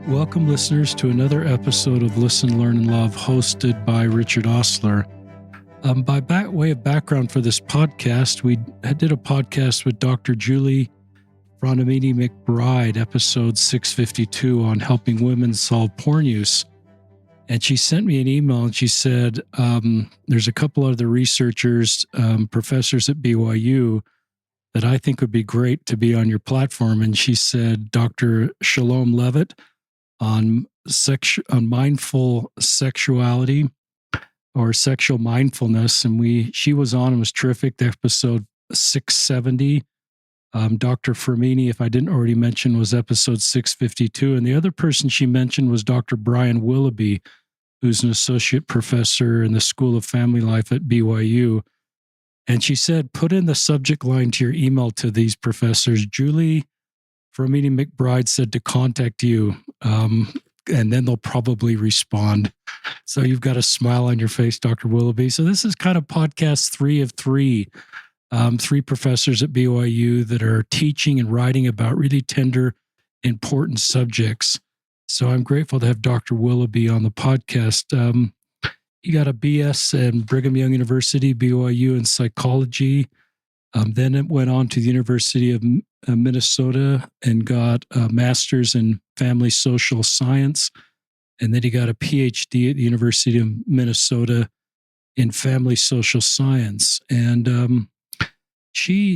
Welcome, listeners, to another episode of Listen, Learn, and Love, hosted by Richard Ostler. By way of background for this podcast, we did a podcast with Dr. Julie Fronamini McBride, episode 652, on helping women solve porn use. And she sent me an email and she said, there's a couple other researchers, professors at BYU, that I think would be great to be on your platform. And she said, Dr. Shalom Levitt on mindful sexuality or sexual mindfulness. And she was on and was terrific. The episode 670. Dr. Fermini, if I didn't already mention, was episode 652. And the other person she mentioned was Dr. Brian Willoughby, who's an associate professor in the School of Family Life at BYU. And she said, put in the subject line to your email to these professors. Julie Fermini McBride said to contact you, and then they'll probably respond. So you've got a smile on your face, Dr. Willoughby. So this is kind of podcast 3 of 3. 3 professors at BYU that are teaching and writing about really tender, important subjects. So I'm grateful to have Dr. Willoughby on the podcast. He got a BS in Brigham Young University, BYU, in psychology. Then it went on to the University of Minnesota and got a master's in family social science. And then he got a PhD at the University of Minnesota in family social science. And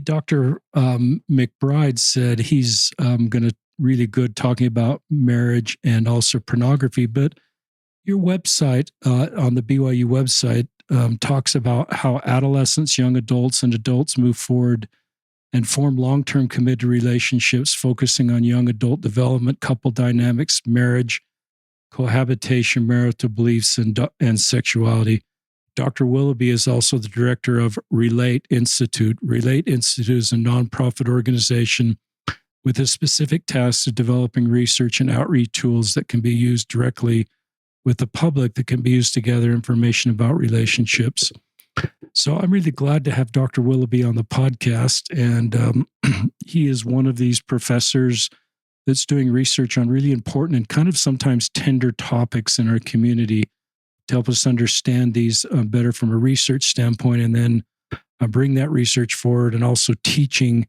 Dr. McBride said he's going to really good talking about marriage and also pornography. But your website on the BYU website talks about how adolescents, young adults, and adults move forward and form long-term committed relationships, focusing on young adult development, couple dynamics, marriage, cohabitation, marital beliefs, and sexuality. Dr. Willoughby is also the director of Relate Institute. Relate Institute is a nonprofit organization with a specific task of developing research and outreach tools that can be used directly with the public, that can be used to gather information about relationships. So I'm really glad to have Dr. Willoughby on the podcast. And he is one of these professors that's doing research on really important and kind of sometimes tender topics in our community to help us understand these better from a research standpoint, and then bring that research forward, and also teaching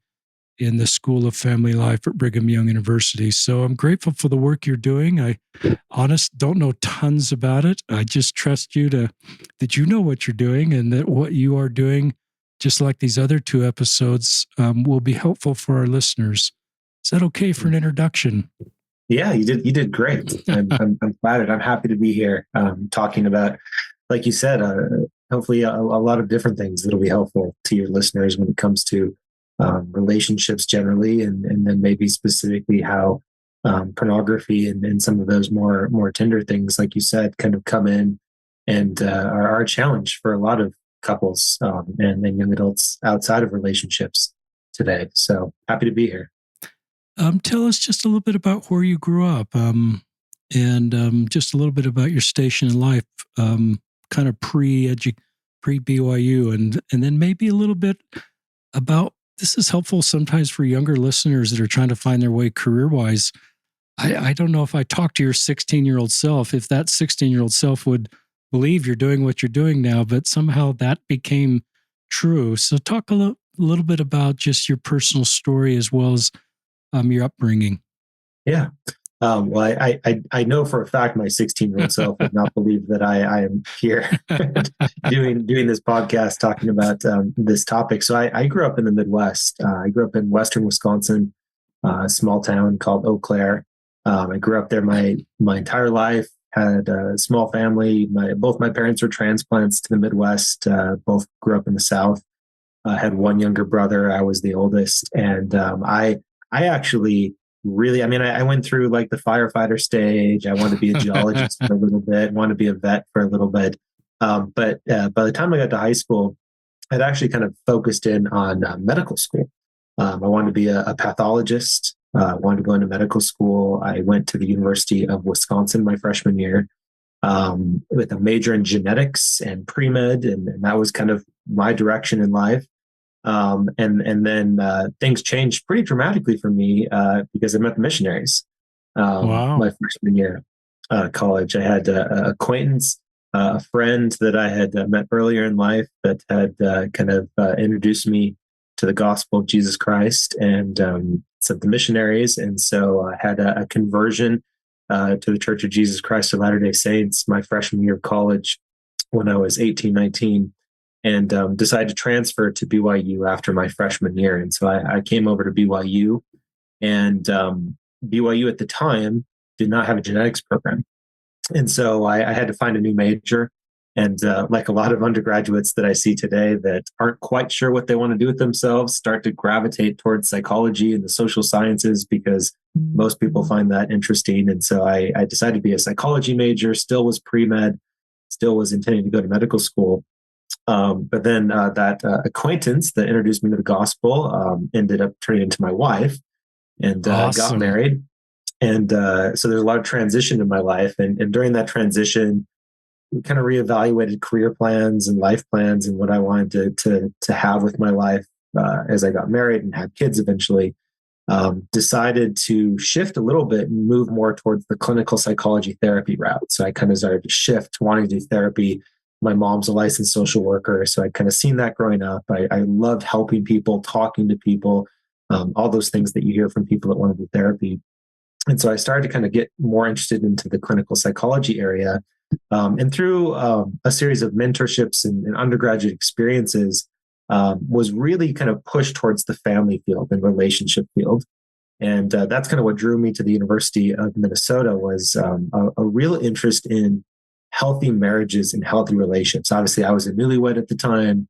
in the School of Family Life at Brigham Young University. So I'm grateful for the work you're doing. I don't know tons about it. I just trust you that you know what you're doing, and that what you are doing, just like these other 2 episodes, will be helpful for our listeners. Is that okay for an introduction? Yeah, you did great. I'm flattered. I'm happy to be here talking about, like you said, hopefully a lot of different things that'll be helpful to your listeners when it comes to relationships generally, and then maybe specifically how pornography and some of those more tender things, like you said, kind of come in and are a challenge for a lot of couples and young adults outside of relationships today. So happy to be here. Tell us just a little bit about where you grew up, and just a little bit about your station in life, kind of pre-BYU, and then maybe a little bit about, this is helpful sometimes for younger listeners that are trying to find their way career-wise. I don't know if I talked to your 16-year-old self, if that 16-year-old self would believe you're doing what you're doing now, but somehow that became true. So talk a little bit about just your personal story as well as your upbringing. Yeah. Well, I know for a fact my 16-year-old self would not believe that I am here doing this podcast talking about this topic. So I grew up in the Midwest. I grew up in Western Wisconsin, a small town called Eau Claire. I grew up there my entire life, had a small family. Both my parents were transplants to the Midwest. Both grew up in the South. Had one younger brother. I was the oldest. And I actually really, I went through like the firefighter stage. I wanted to be a geologist for a little bit, wanted to be a vet for a little bit. But by the time I got to high school, I'd actually kind of focused in on medical school. I wanted to be a pathologist, wanted to go into medical school. I went to the University of Wisconsin my freshman year with a major in genetics and pre-med, and that was kind of my direction in life. And then things changed pretty dramatically for me because I met the missionaries. Wow. my freshman year college. I had a acquaintance, a friend that I had met earlier in life that had kind of introduced me to the gospel of Jesus Christ and some of the missionaries. And so I had a conversion to the Church of Jesus Christ of Latter-day Saints my freshman year of college when I was 18, 19, and decided to transfer to BYU after my freshman year. And so I came over to BYU, and BYU at the time did not have a genetics program. And so I had to find a new major. And like a lot of undergraduates that I see today that aren't quite sure what they want to do with themselves, start to gravitate towards psychology and the social sciences because most people find that interesting. And so I decided to be a psychology major, still was pre-med, still was intending to go to medical school. But then that acquaintance that introduced me to the gospel ended up turning into my wife, and got Awesome. married. And so there's a lot of transition in my life. And during that transition, we kind of reevaluated career plans and life plans and what I wanted to have with my life as I got married and had kids eventually. Decided to shift a little bit and move more towards the clinical psychology therapy route. So I kind of started to shift, wanting to do therapy. My mom's a licensed social worker, so I kind of seen that growing up. I loved helping people, talking to people, all those things that you hear from people that want to do therapy. And so I started to kind of get more interested into the clinical psychology area. And through a series of mentorships and undergraduate experiences, was really kind of pushed towards the family field and relationship field. And that's kind of what drew me to the University of Minnesota was a real interest in healthy marriages and healthy relationships. Obviously, I was a newlywed at the time,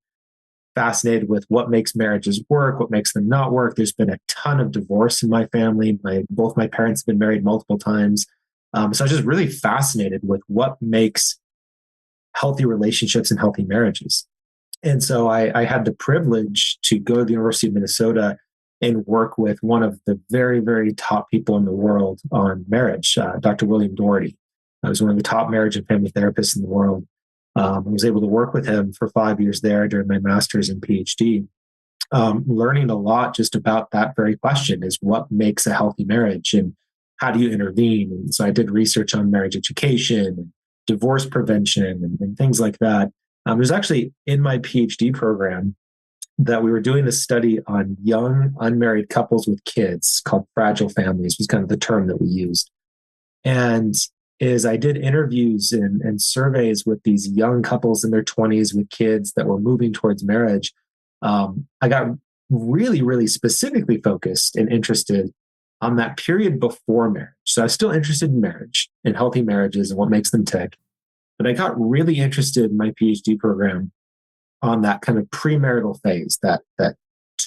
fascinated with what makes marriages work, what makes them not work. There's been a ton of divorce in my family. Both my parents have been married multiple times. So I was just really fascinated with what makes healthy relationships and healthy marriages. And so I had the privilege to go to the University of Minnesota and work with one of the very, very top people in the world on marriage, Dr. William Doherty. I was one of the top marriage and family therapists in the world. I was able to work with him for 5 years there during my master's and PhD, learning a lot just about that very question is what makes a healthy marriage and how do you intervene? And so I did research on marriage education, and divorce prevention, and things like that. It was actually in my PhD program that we were doing a study on young unmarried couples with kids called fragile families was kind of the term that we used. And is I did interviews and surveys with these young couples in their 20s with kids that were moving towards marriage. I got really, really specifically focused and interested on that period before marriage. So I was still interested in marriage and healthy marriages and what makes them tick. But I got really interested in my PhD program on that kind of premarital phase, that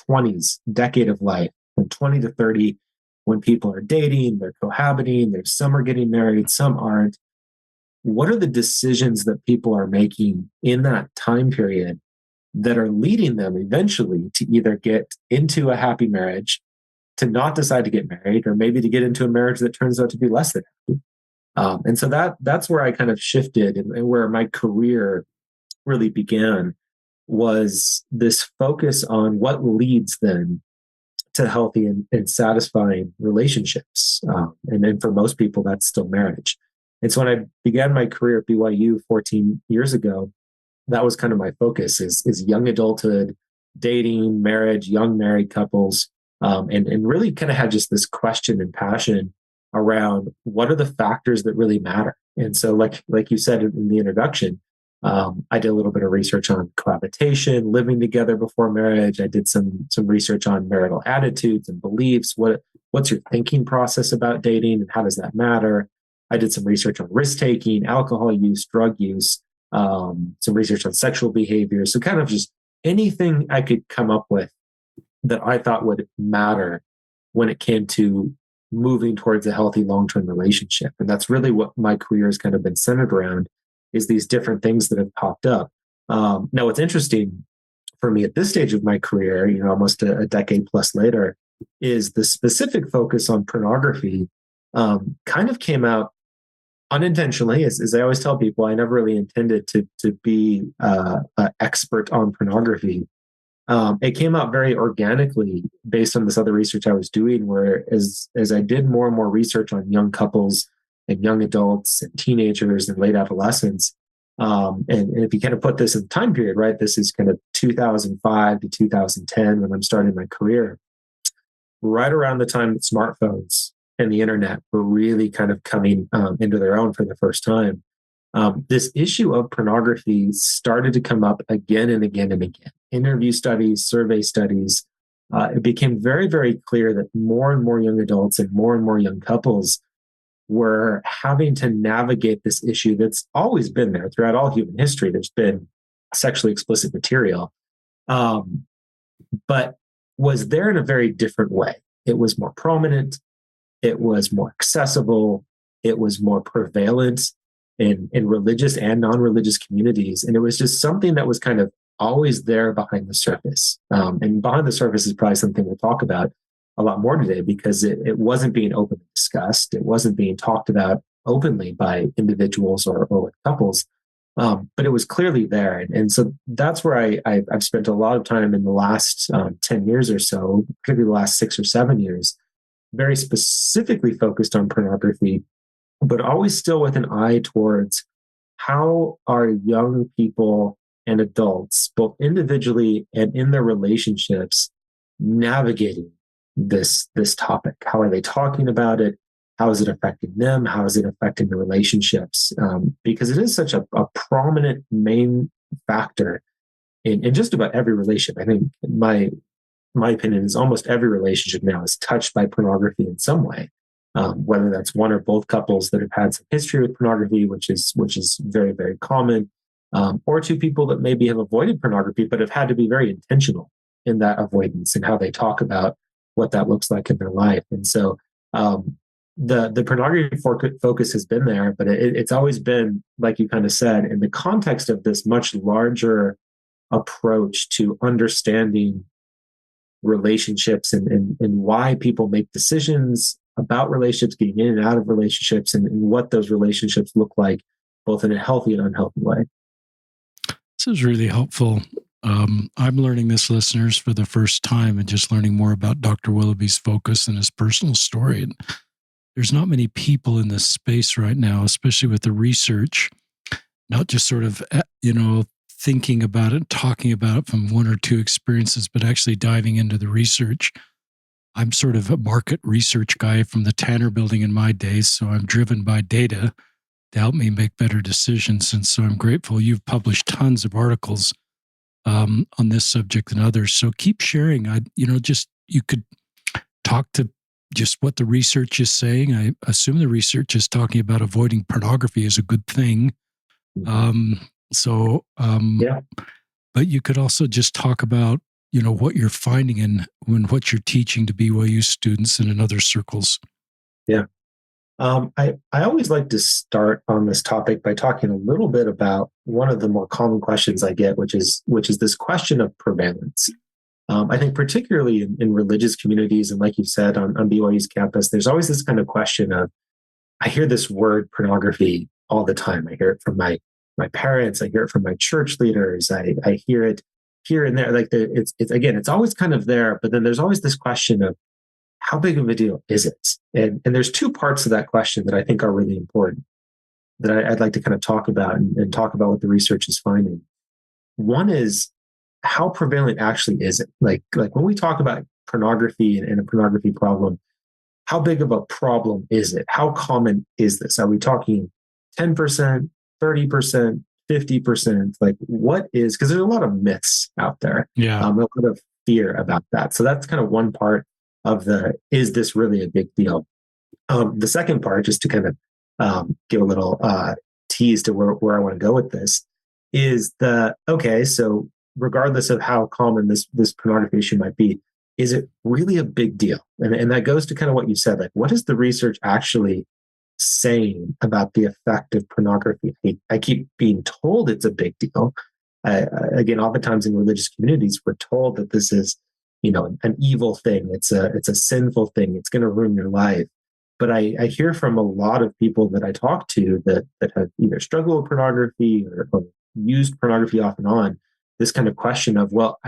20s decade of life, from 20 to 30, when people are dating, they're cohabiting, there's some are getting married, some aren't. What are the decisions that people are making in that time period that are leading them eventually to either get into a happy marriage, to not decide to get married, or maybe to get into a marriage that turns out to be less than happy? And so that's where I kind of shifted and where my career really began was this focus on what leads then to healthy and satisfying relationships. And then for most people, that's still marriage. And so when I began my career at BYU 14 years ago, that was kind of my focus is young adulthood, dating, marriage, young married couples, and really kind of had just this question and passion around what are the factors that really matter. And so like you said in the introduction, I did a little bit of research on cohabitation, living together before marriage. I did some research on marital attitudes and beliefs. What's your thinking process about dating and how does that matter? I did some research on risk taking, alcohol use, drug use, some research on sexual behavior. So kind of just anything I could come up with that I thought would matter when it came to moving towards a healthy long-term relationship. And that's really what my career has kind of been centered around, is these different things that have popped up. Now, what's interesting for me at this stage of my career, almost a decade plus later, is the specific focus on pornography kind of came out unintentionally. As I always tell people, I never really intended to be an expert on pornography. It came out very organically based on this other research I was doing, where as I did more and more research on young couples and young adults and teenagers and late adolescents, and if you kind of put this in the time period, right, this is kind of 2005 to 2010 when I'm starting my career, right around the time that smartphones and the internet were really kind of coming into their own for the first time. This issue of pornography started to come up again and again and again. Interview studies, survey studies. It became very, very clear that more and more young adults and more young couples were having to navigate this issue that's always been there throughout all human history. There's been sexually explicit material, but was there in a very different way. It was more prominent. It was more accessible. It was more prevalent in religious and non-religious communities. And it was just something that was kind of always there behind the surface. And behind the surface is probably something we'll talk about a lot more today, because it wasn't being openly discussed. It wasn't being talked about openly by individuals or with couples, but it was clearly there. And so that's where I've spent a lot of time in the last 10 years or so, particularly the last 6 or 7 years, very specifically focused on pornography, but always still with an eye towards how are young people and adults, both individually and in their relationships, navigating this topic. How are they talking about it? How is it affecting them? How is it affecting the relationships? Because it is such a prominent main factor in just about every relationship. I think my opinion is almost every relationship now is touched by pornography in some way. Whether that's one or both couples that have had some history with pornography, which is very, very common, or two people that maybe have avoided pornography but have had to be very intentional in that avoidance and how they talk about what that looks like in their life. And so the pornography focus has been there, but it's always been, like you kind of said, in the context of this much larger approach to understanding relationships and why people make decisions about relationships, getting in and out of relationships, and what those relationships look like, both in a healthy and unhealthy way. This is really helpful. I'm learning this, listeners, for the first time, and just learning more about Dr. Willoughby's focus and his personal story. And there's not many people in this space right now, especially with the research, not just sort of, thinking about it, talking about it from one or two experiences, but actually diving into the research. I'm sort of a market research guy from the Tanner Building in my days, so I'm driven by data to help me make better decisions. And so I'm grateful you've published tons of articles on this subject and others. So keep sharing. You could talk to just what the research is saying. I assume the research is talking about avoiding pornography is a good thing. Yeah. But you could also just talk about, what you're finding and what you're teaching to BYU students and in other circles. Yeah. I always like to start on this topic by talking a little bit about one of the more common questions I get, which is this question of prevalence. I think particularly in religious communities, and like you said, on BYU's campus, there's always this kind of question of, I hear this word pornography all the time. I hear it from my parents. I hear it from my church leaders. I hear it here and there. Like it's always kind of there, but then there's always this question of, how big of a deal is it? And there's two parts of that question that I think are really important that I'd like to kind of talk about and talk about what the research is finding. One is, how prevalent actually is it? Like when we talk about pornography and a pornography problem, how big of a problem is it? How common is this? Are we talking 10%, 30%, 50%? Like what is, because there's a lot of myths out there. Yeah. A lot of fear about that. So that's kind of one part of is this really a big deal? The second part, just to kind of give a little tease to where I want to go with this, is so regardless of how common this pornography issue might be, is it really a big deal? And that goes to kind of what you said, like, what is the research actually saying about the effect of pornography? I keep being told it's a big deal. Again, oftentimes in religious communities, we're told that this is, an evil thing. It's a sinful thing. It's going to ruin your life. But I hear from a lot of people that I talk to that have either struggled with pornography or used pornography off and on, this kind of question of, well,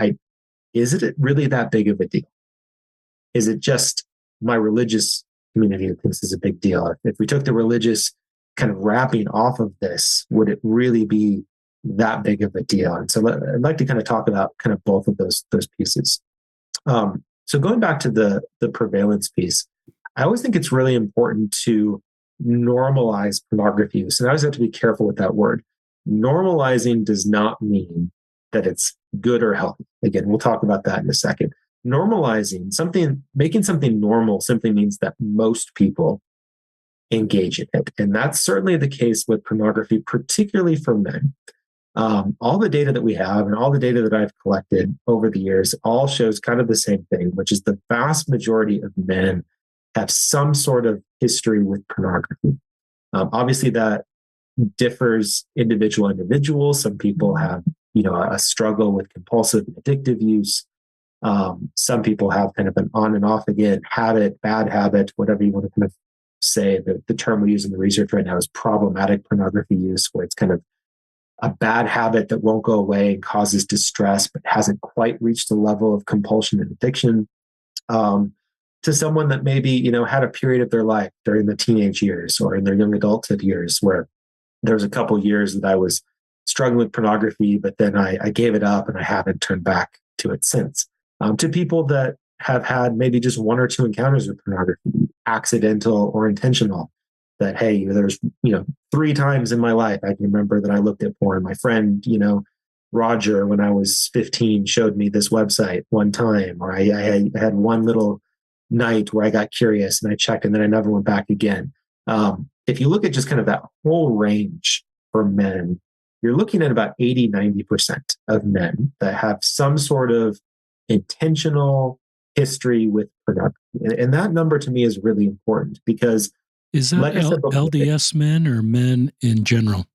is it really that big of a deal? Is it just my religious community that thinks it's a big deal? If we took the religious kind of wrapping off of this, would it really be that big of a deal? And so I'd like to kind of talk about kind of both of those pieces. So going back to the prevalence piece, I always think it's really important to normalize pornography use. And I always have to be careful with that word. Normalizing does not mean that it's good or healthy. Again, we'll talk about that in a second. Normalizing something, making something normal simply means that most people engage in it. And that's certainly the case with pornography, particularly for men. All the data that we have and all the data that I've collected over the years all shows kind of the same thing, which is the vast majority of men have some sort of history with pornography. Obviously, that differs individual. Some people have, a struggle with compulsive and addictive use. Some people have kind of an on and off again habit, bad habit, whatever you want to kind of say. The term we use in the research right now is problematic pornography use, where it's kind of a bad habit that won't go away and causes distress, but hasn't quite reached the level of compulsion and addiction. To someone that maybe, had a period of their life during the teenage years or in their young adulthood years where there was a couple of years that I was struggling with pornography, but then I gave it up and I haven't turned back to it since. To people that have had maybe just one or two encounters with pornography, accidental or intentional, that, hey, there's, 3 times in my life I can remember that I looked at porn. My friend, Roger, when I was 15, showed me this website one time, or I had one little night where I got curious and I checked and then I never went back again. If you look at just kind of that whole range for men, you're looking at about 80-90% of men that have some sort of intentional history with pornography. And that number to me is really important because is that LDS men or men in general?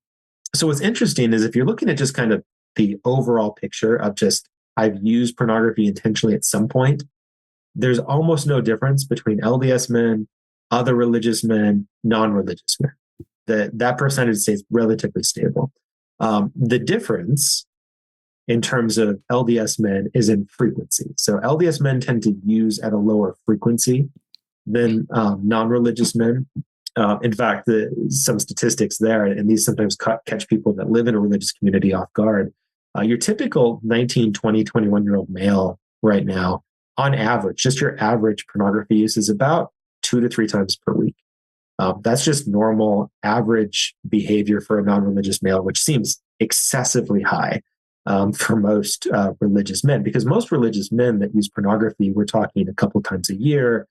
So what's interesting is if you're looking at just kind of the overall picture of just I've used pornography intentionally at some point, there's almost no difference between LDS men, other religious men, non-religious men. That percentage stays relatively stable. The difference in terms of LDS men is in frequency. So LDS men tend to use at a lower frequency than non-religious men. In fact, some statistics there, and these sometimes catch people that live in a religious community off guard. Your typical 19, 20, 21-year-old male right now, on average, just your average pornography use is about 2 to 3 times per week. That's just normal average behavior for a non-religious male, which seems excessively high for most religious men, because most religious men that use pornography, we're talking a couple times a year,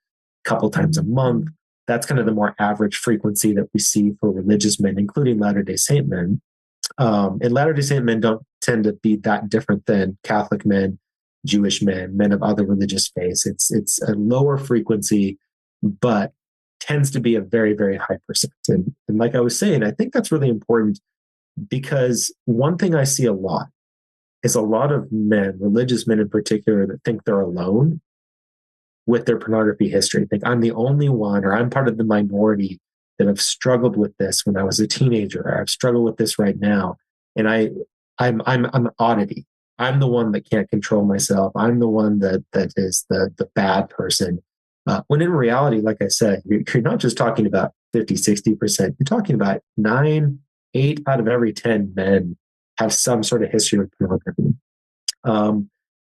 a couple times a month. That's kind of the more average frequency that we see for religious men, including Latter-day Saint men. And Latter-day Saint men don't tend to be that different than Catholic men, Jewish men, men of other religious faiths. It's a lower frequency, but tends to be a very, very high percent. And like I was saying, I think that's really important because one thing I see a lot is a lot of men, religious men in particular, that think they're alone with their pornography history. Think I'm the only one, or I'm part of the minority that have struggled with this when I was a teenager, or I've struggled with this right now. And I'm an oddity. I'm the one that can't control myself. I'm the one that is the bad person. When in reality, like I said, you're not just talking about 50, 60%. You're talking about 8 out of every 10 men have some sort of history with pornography.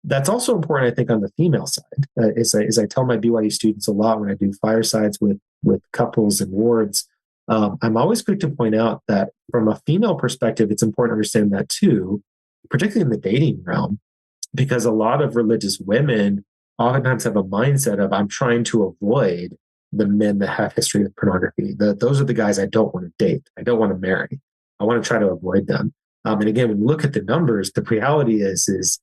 That's also important, I think, on the female side. As I tell my BYU students a lot when I do firesides with couples and wards, I'm always quick to point out that from a female perspective, it's important to understand that too, particularly in the dating realm, because a lot of religious women oftentimes have a mindset of, I'm trying to avoid the men that have history with pornography. Those are the guys I don't want to date. I don't want to marry. I want to try to avoid them. And again, when you look at the numbers, the reality is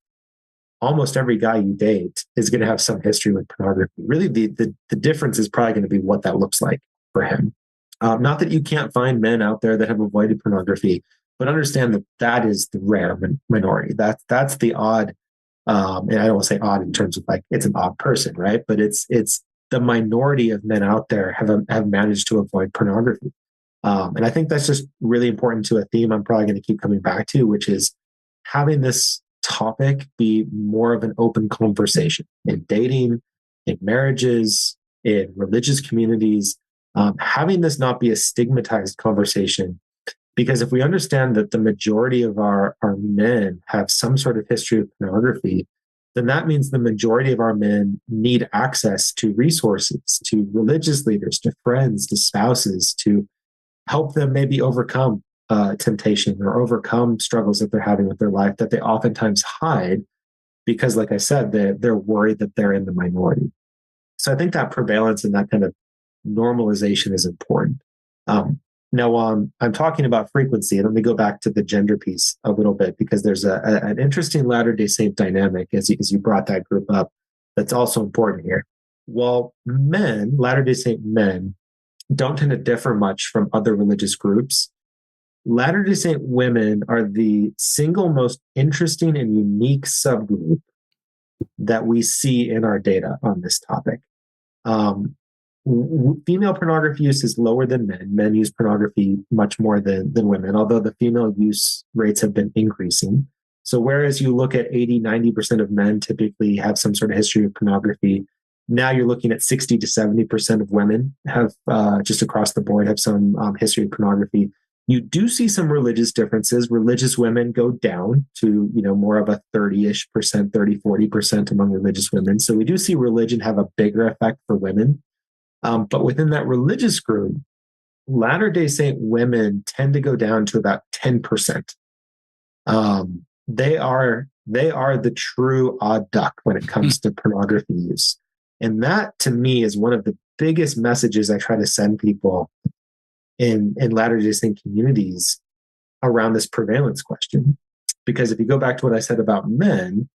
almost every guy you date is going to have some history with pornography. Really, the difference is probably going to be what that looks like for him. Not that you can't find men out there that have avoided pornography, but understand that that is the rare minority. That's the odd, and I don't want to say odd in terms of like it's an odd person, right? But it's the minority of men out there have managed to avoid pornography. And I think that's just really important to a theme I'm probably going to keep coming back to, which is having this topic be more of an open conversation in dating, in marriages, in religious communities, having this not be a stigmatized conversation. Because if we understand that the majority of our men have some sort of history of pornography, then that means the majority of our men need access to resources, to religious leaders, to friends, to spouses, to help them maybe overcome temptation or overcome struggles that they're having with their life that they oftentimes hide because, like I said, they're worried that they're in the minority. So I think that prevalence and that kind of normalization is important. Now, I'm talking about frequency, and let me go back to the gender piece a little bit because there's an interesting Latter-day Saint dynamic as you brought that group up that's also important here. While men, Latter-day Saint men, don't tend to differ much from other religious groups, Latter-day Saint women are the single most interesting and unique subgroup that we see in our data on this topic. Female pornography use is lower than men. Men use pornography much more than women, although the female use rates have been increasing. So whereas you look at 80, 90% of men typically have some sort of history of pornography, now you're looking at 60 to 70% of women have just across the board have some history of pornography. You do see some religious differences. Religious women go down to, more of a 30-ish percent, 30, 40% among religious women. So we do see religion have a bigger effect for women. But within that religious group, Latter-day Saint women tend to go down to about 10%. They are the true odd duck when it comes to pornography use. And that, to me, is one of the biggest messages I try to send people in Latter-day Saint communities around this prevalence question. Because if you go back to what I said about men,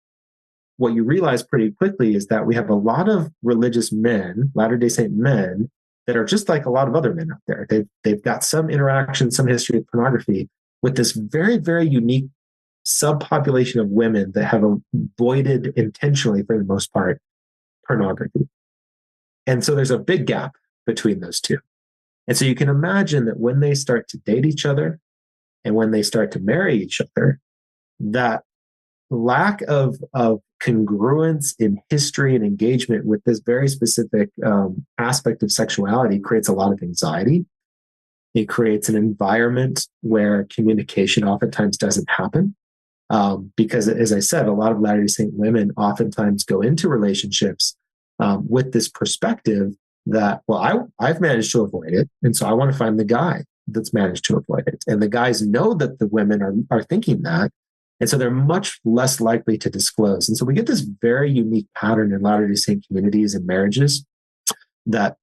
what you realize pretty quickly is that we have a lot of religious men, Latter-day Saint men, that are just like a lot of other men out there. They've got some interaction, some history of pornography with this very, very unique subpopulation of women that have avoided intentionally, for the most part, pornography. And so there's a big gap between those two. And so you can imagine that when they start to date each other and when they start to marry each other, that lack of congruence in history and engagement with this very specific aspect of sexuality creates a lot of anxiety. It creates an environment where communication oftentimes doesn't happen. Because, as I said, a lot of Latter-day Saint women oftentimes go into relationships with this perspective that, well, I've managed to avoid it, and so I want to find the guy that's managed to avoid it. And the guys know that the women are thinking that, and so they're much less likely to disclose. And so we get this very unique pattern in Latter-day Saint communities and marriages that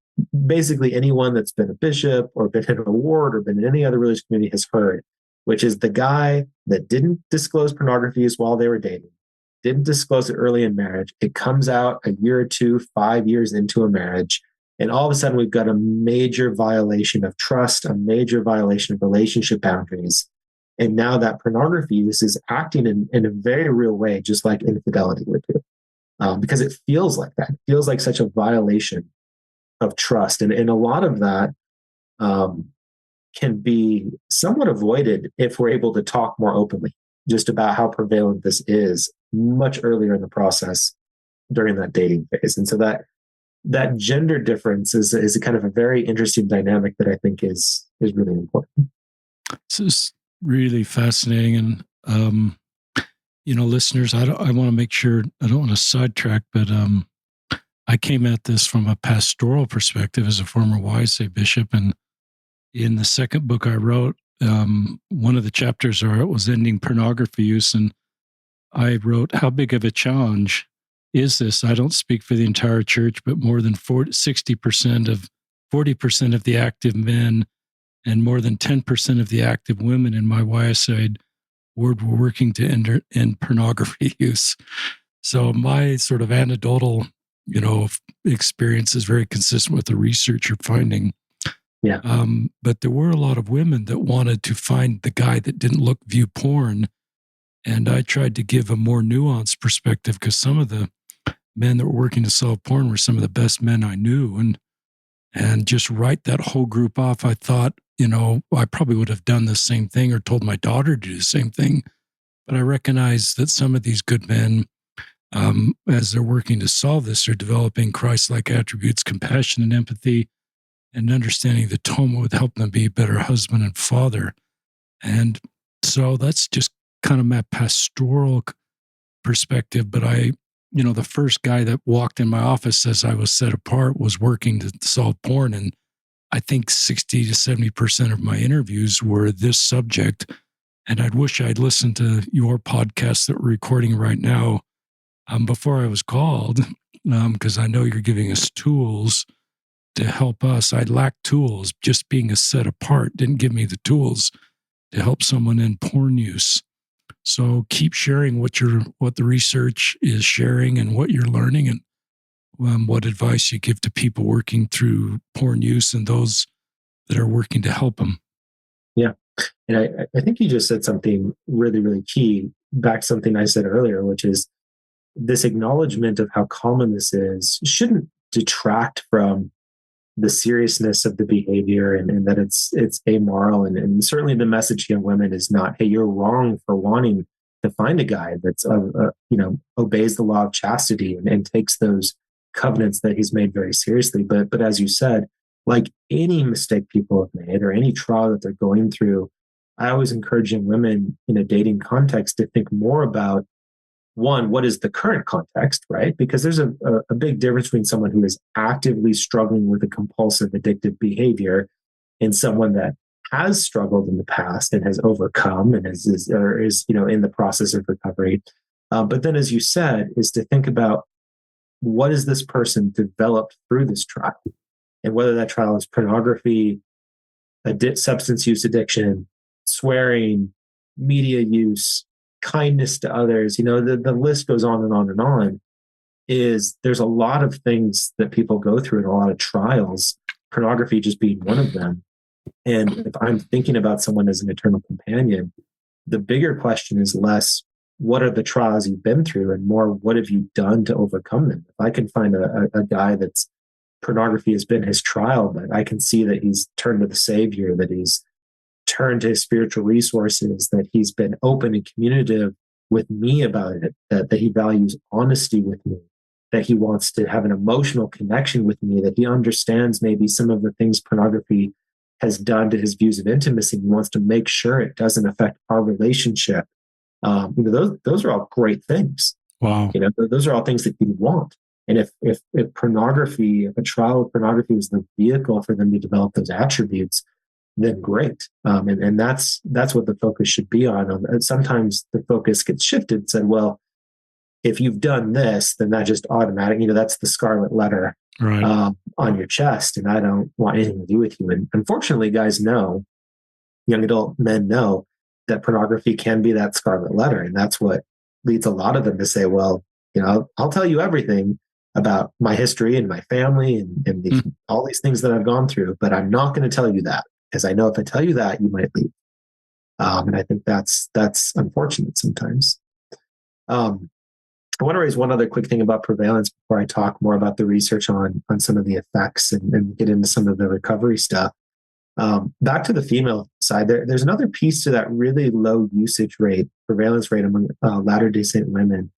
basically anyone that's been a bishop or been in a ward or been in any other religious community has heard, which is the guy that didn't disclose pornography while they were dating, didn't disclose it early in marriage. It comes out a year or two, 5 years into a marriage, and all of a sudden we've got a major violation of trust, a major violation of relationship boundaries. And now that pornography use is acting in a very real way, just like infidelity would do, because it feels like that. It feels like such a violation of trust. And a lot of that can be somewhat avoided if we're able to talk more openly just about how prevalent this is much earlier in the process during that dating phase. And so that gender difference is a kind of a very interesting dynamic that I think is really important. This is really fascinating. And, listeners, I want to make sure, I don't want to sidetrack, but I came at this from a pastoral perspective as a former YSA bishop. And in the second book I wrote, one of the chapters was ending pornography use. And I wrote, how big of a challenge is this? I don't speak for the entire church, but more than 40% of the active men and more than 10% of the active women in my YSA ward were working to end pornography use. So my sort of anecdotal, experience is very consistent with the research you're finding. Yeah. But there were a lot of women that wanted to find the guy that didn't view porn. And I tried to give a more nuanced perspective because some of the men that were working to solve porn were some of the best men I knew. And just write that whole group off, I thought, I probably would have done the same thing or told my daughter to do the same thing. But I recognize that some of these good men, as they're working to solve this, are developing Christ-like attributes, compassion and empathy, and understanding the Toma would help them be a better husband and father. And so that's just kind of my pastoral perspective. But the first guy that walked in my office as I was set apart was working to solve porn. And I think 60 to 70% of my interviews were this subject. And I'd wish I'd listened to your podcast that we're recording right now before I was called, because I know you're giving us tools to help us. I lacked tools. Just being a set apart didn't give me the tools to help someone in porn use. So keep sharing what the research is sharing and what you're learning, and what advice you give to people working through porn use and those that are working to help them. Yeah. And I think you just said something really, really key, back to something I said earlier, which is this acknowledgement of how common this is shouldn't detract from the seriousness of the behavior, and that it's amoral. And certainly the message to young women is not, hey, you're wrong for wanting to find a guy that's, obeys the law of chastity and takes those covenants that he's made very seriously. But as you said, like any mistake people have made or any trial that they're going through, I always encourage young women in a dating context to think more about, one, what is the current context, right? Because there's a big difference between someone who is actively struggling with a compulsive addictive behavior and someone that has struggled in the past and has overcome and is in the process of recovery. But then, as you said, is to think about what has this person developed through this trial, and whether that trial is pornography, substance use addiction, swearing, media use, kindness to others, the list goes on and on and on. There's a lot of things that people go through and a lot of trials, pornography just being one of them. And if I'm thinking about someone as an eternal companion, the bigger question is less, what are the trials you've been through, and more, what have you done to overcome them? If I can find a guy that's pornography has been his trial, but I can see that he's turned to the Savior, that he's turned to his spiritual resources, that he's been open and communicative with me about it, that he values honesty with me, that he wants to have an emotional connection with me, that he understands maybe some of the things pornography has done to his views of intimacy. He wants to make sure it doesn't affect our relationship. Those are all great things. Wow. Those are all things that you want. And if pornography, if a trial of pornography was the vehicle for them to develop those attributes, then great. And that's what the focus should be on. And sometimes the focus gets shifted and said, well, if you've done this, then that just automatic, that's the scarlet letter right. On your chest, and I don't want anything to do with you. And unfortunately, guys know, young adult men know, that pornography can be that scarlet letter. And that's what leads a lot of them to say, well, I'll tell you everything about my history and my family and all these things that I've gone through, but I'm not going to tell you that, because I know if I tell you that, you might leave. And I think that's unfortunate sometimes. I want to raise one other quick thing about prevalence before I talk more about the research on some of the effects and get into some of the recovery stuff. Back to the female side, there's another piece to that really low usage rate, prevalence rate among Latter-day Saint women.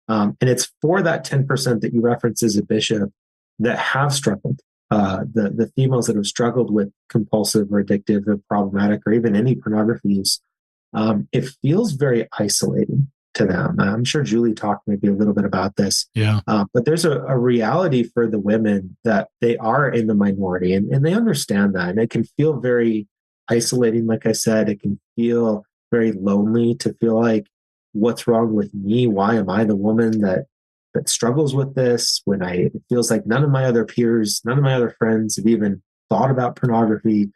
And it's for that 10% that you reference as a bishop that have struggled. The females that have struggled with compulsive or addictive or problematic or even any pornography use, it feels very isolating to them. I'm sure Julie talked maybe a little bit about this. Yeah. But there's a reality for the women that they are in the minority, and they understand that. And it can feel very isolating. Like I said, it can feel very lonely to feel like, what's wrong with me? Why am I the woman that struggles with this, when it feels like none of my other peers, none of my other friends have even thought about pornography?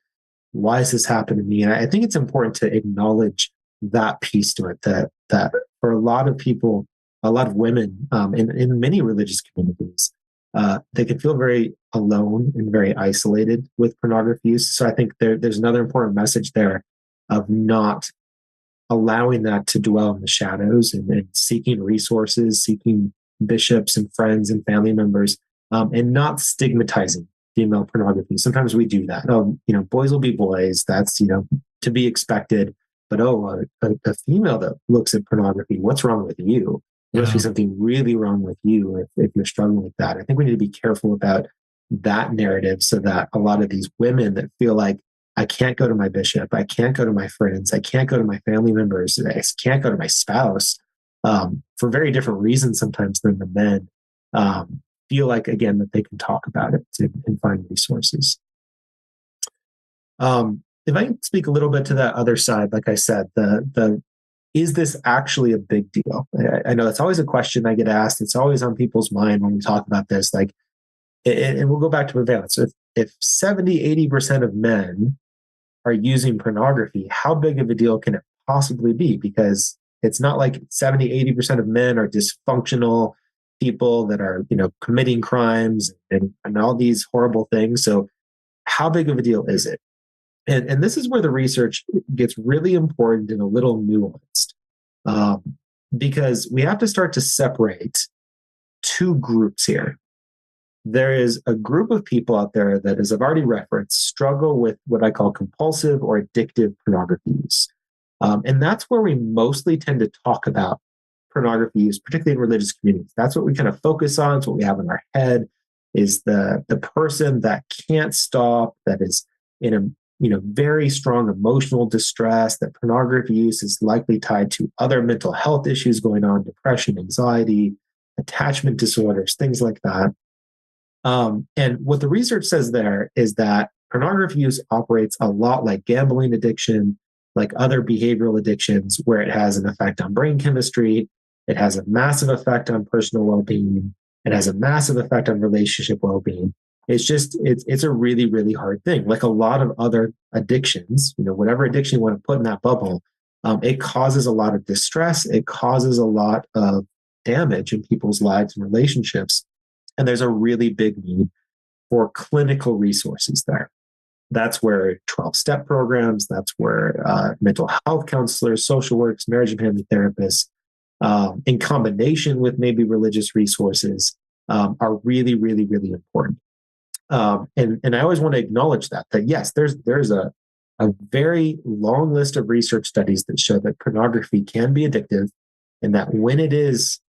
Why has this happened to me? And I think it's important to acknowledge that piece to it, that for a lot of people, a lot of women in many religious communities, they can feel very alone and very isolated with pornography use. So I think there's another important message there of not allowing that to dwell in the shadows, and seeking resources, seeking bishops and friends and family members, and not stigmatizing female pornography. Sometimes we do that. Boys will be boys. That's, to be expected. But a female that looks at pornography, what's wrong with you? There must be something really wrong with you if you're struggling with that. I think we need to be careful about that narrative so that a lot of these women that feel like, I can't go to my bishop, I can't go to my friends, I can't go to my family members, I can't go to my spouse, for very different reasons sometimes than the men, feel like, again, that they can talk about it and find resources. If I can speak a little bit to that other side, like I said, is this actually a big deal? I know that's always a question I get asked. It's always on people's mind when we talk about this. Like, and we'll go back to prevalence. So if 70, 80% of men are using pornography, how big of a deal can it possibly be? Because it's not like 70, 80% of men are dysfunctional people that are, committing crimes and all these horrible things. So how big of a deal is it? And this is where the research gets really important and a little nuanced, because we have to start to separate two groups here. There is a group of people out there that, as I've already referenced, struggle with what I call compulsive or addictive pornography use. And that's where we mostly tend to talk about pornography use, particularly in religious communities. That's what we kind of focus on. It's what we have in our head, is the person that can't stop, that is in a very strong emotional distress, that pornography use is likely tied to other mental health issues going on, depression, anxiety, attachment disorders, things like that. And what the research says there is that pornography use operates a lot like gambling addiction, like other behavioral addictions, where it has an effect on brain chemistry, it has a massive effect on personal well-being, it has a massive effect on relationship well-being. It's a really, really hard thing. Like a lot of other addictions, whatever addiction you want to put in that bubble, it causes a lot of distress. It causes a lot of damage in people's lives and relationships. And there's a really big need for clinical resources there. That's where 12-step programs, that's where mental health counselors, social workers, marriage and family therapists, in combination with maybe religious resources, are really, really, really important. And I always want to acknowledge that yes, there's a very long list of research studies that show that pornography can be addictive, and that when it is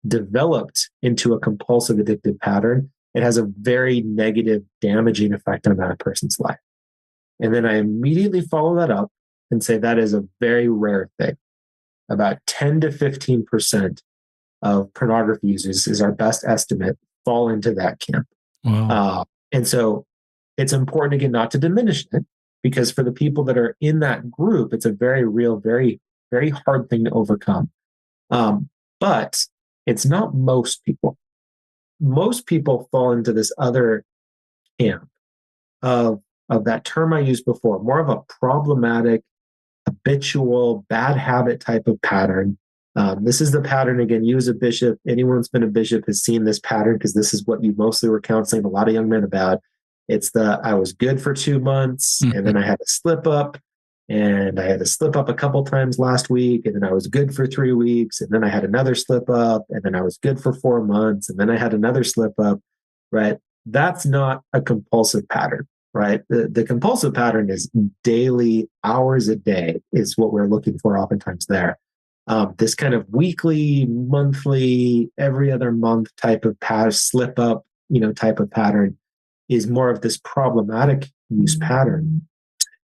developed into a compulsive addictive pattern, it has a very negative, damaging effect on that person's life. And then I immediately follow that up and say that is a very rare thing. About 10 to 15% of pornography users, is our best estimate, fall into that camp. Wow. And so it's important, again, not to diminish it, because for the people that are in that group, it's a very real, very, very hard thing to overcome. But it's not most people. Most people fall into this other camp of that term I used before, more of a problematic, habitual, bad habit type of pattern. This is the pattern, again, you as a bishop, anyone who's been a bishop has seen this pattern, because this is what you mostly were counseling a lot of young men about. It's I was good for 2 months, and then I had a slip up, and I had a slip up a couple times last week, and then I was good for 3 weeks, and then I had another slip up, and then I was good for 4 months, and then I had another slip up, right? That's not a compulsive pattern, right? The compulsive pattern is daily, hours a day is what we're looking for oftentimes there. This kind of weekly, monthly, every other month type of slip up, type of pattern is more of this problematic use pattern.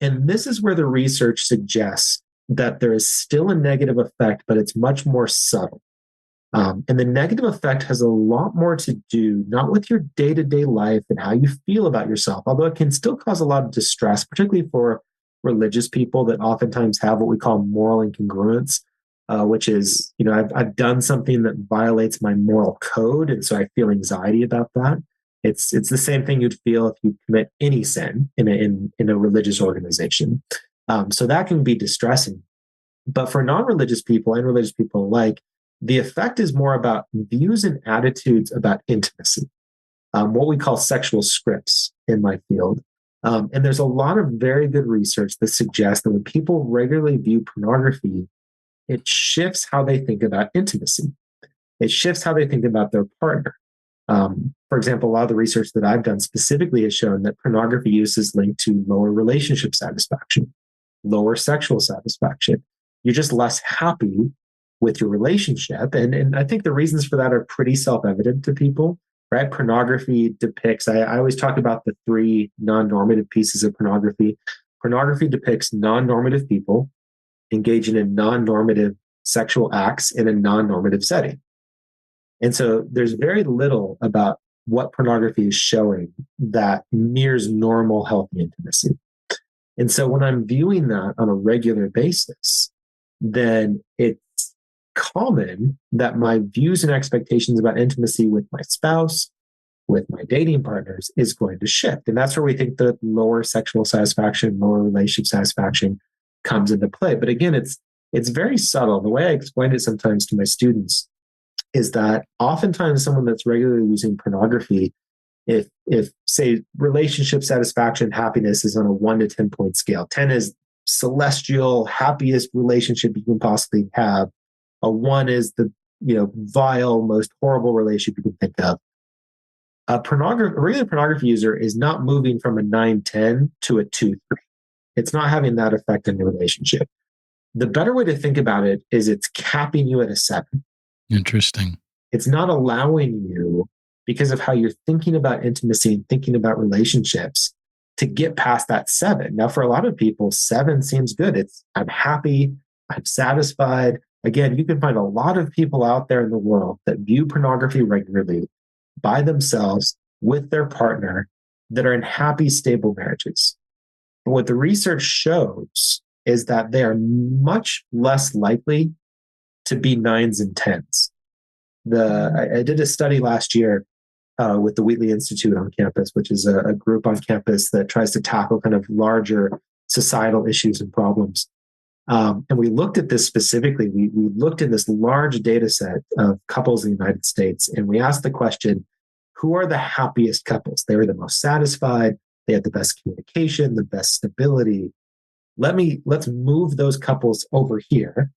And this is where the research suggests that there is still a negative effect, but it's much more subtle. And the negative effect has a lot more to do, not with your day-to-day life and how you feel about yourself, although it can still cause a lot of distress, particularly for religious people that oftentimes have what we call moral incongruence, which is, I've done something that violates my moral code, and so I feel anxiety about that. It's the same thing you'd feel if you commit any sin in a religious organization. So that can be distressing. But for non-religious people and religious people alike, the effect is more about views and attitudes about intimacy, what we call sexual scripts in my field. And there's a lot of very good research that suggests that when people regularly view pornography, it shifts how they think about intimacy. It shifts how they think about their partner. For example, a lot of the research that I've done specifically has shown that pornography use is linked to lower relationship satisfaction. lower sexual satisfaction. You're just less happy with your relationship. And I think the reasons for that are pretty self-evident to people, right? Pornography depicts, I always talk about the three non-normative pieces of pornography. Pornography depicts non-normative people engaging in non-normative sexual acts in a non-normative setting. And so there's very little about what pornography is showing that mirrors normal, healthy intimacy. And so when I'm viewing that on a regular basis, then it's common that my views and expectations about intimacy with my spouse, with my dating partners, is going to shift. And that's where we think the lower sexual satisfaction, lower relationship satisfaction comes into play. But again, it's very subtle. The way I explain it sometimes to my students is that oftentimes someone that's regularly using pornography, if say relationship satisfaction, happiness is on a 1 to 10 point scale, 10 is celestial, happiest relationship you can possibly have. A 1 is the vile, most horrible relationship you can think of. A regular pornography user is not moving from a 9-10 to a 2-3. It's not having that effect in the relationship. The better way to think about it is it's capping you at a 7. Interesting. It's not allowing you, because of how you're thinking about intimacy and thinking about relationships, to get past that 7. Now, for a lot of people, 7 seems good. I'm happy, I'm satisfied. Again, you can find a lot of people out there in the world that view pornography regularly by themselves with their partner that are in happy, stable marriages. But what the research shows is that they are much less likely to be 9s and 10s. I did a study last year with the Wheatley Institute on campus, which is a group on campus that tries to tackle kind of larger societal issues and problems. And we looked at this specifically. We looked at this large data set of couples in the United States, and we asked the question, who are the happiest couples? They were the most satisfied. They had the best communication, the best stability. Let's move those couples over here.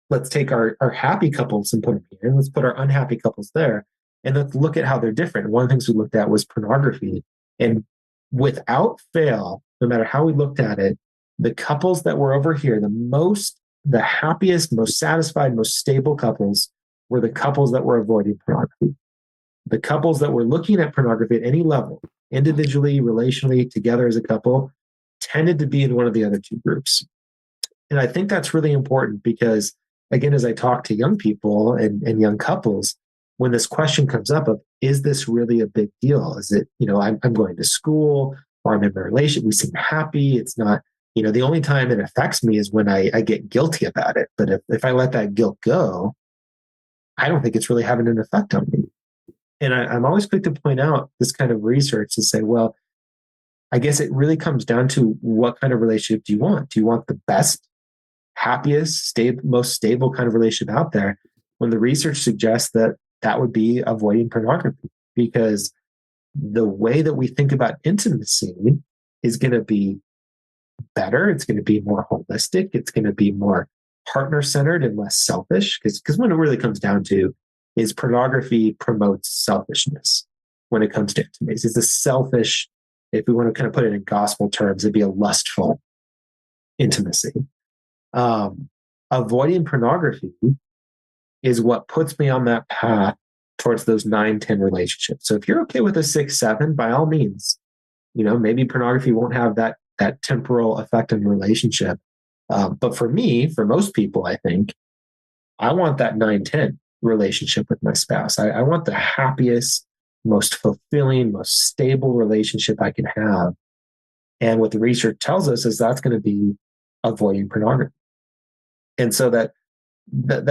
Let's take our happy couples and put them here. And let's put our unhappy couples there. And let's look at how they're different. One of the things we looked at was pornography. And without fail, no matter how we looked at it, the couples that were over here, the happiest, most satisfied, most stable couples were the couples that were avoiding pornography. The couples that were looking at pornography at any level, individually, relationally, together as a couple, tended to be in one of the other two groups. And I think that's really important because, again, as I talk to young people and young couples, when this question comes up of, is this really a big deal? Is it, I'm going to school or I'm in a relationship, we seem happy. It's not, the only time it affects me is when I get guilty about it. But if I let that guilt go, I don't think it's really having an effect on me. And I'm always quick to point out this kind of research to say, well, I guess it really comes down to what kind of relationship do you want? Do you want the best, happiest, most stable kind of relationship out there? When the research suggests that would be avoiding pornography, because the way that we think about intimacy is going to be better. It's going to be more holistic. It's going to be more partner-centered and less selfish. Because when it really comes down to is pornography promotes selfishness when it comes to intimacy. It's a selfish, if we want to kind of put it in gospel terms, it'd be a lustful intimacy. Avoiding pornography is what puts me on that path towards those 9-10 relationships. So if you're okay with a 6-7, by all means, maybe pornography won't have that temporal effect on the relationship. But for me, for most people, I think, I want that 9-10 relationship with my spouse. I want the happiest, most fulfilling, most stable relationship I can have. And what the research tells us is that's going to be avoiding pornography. And so that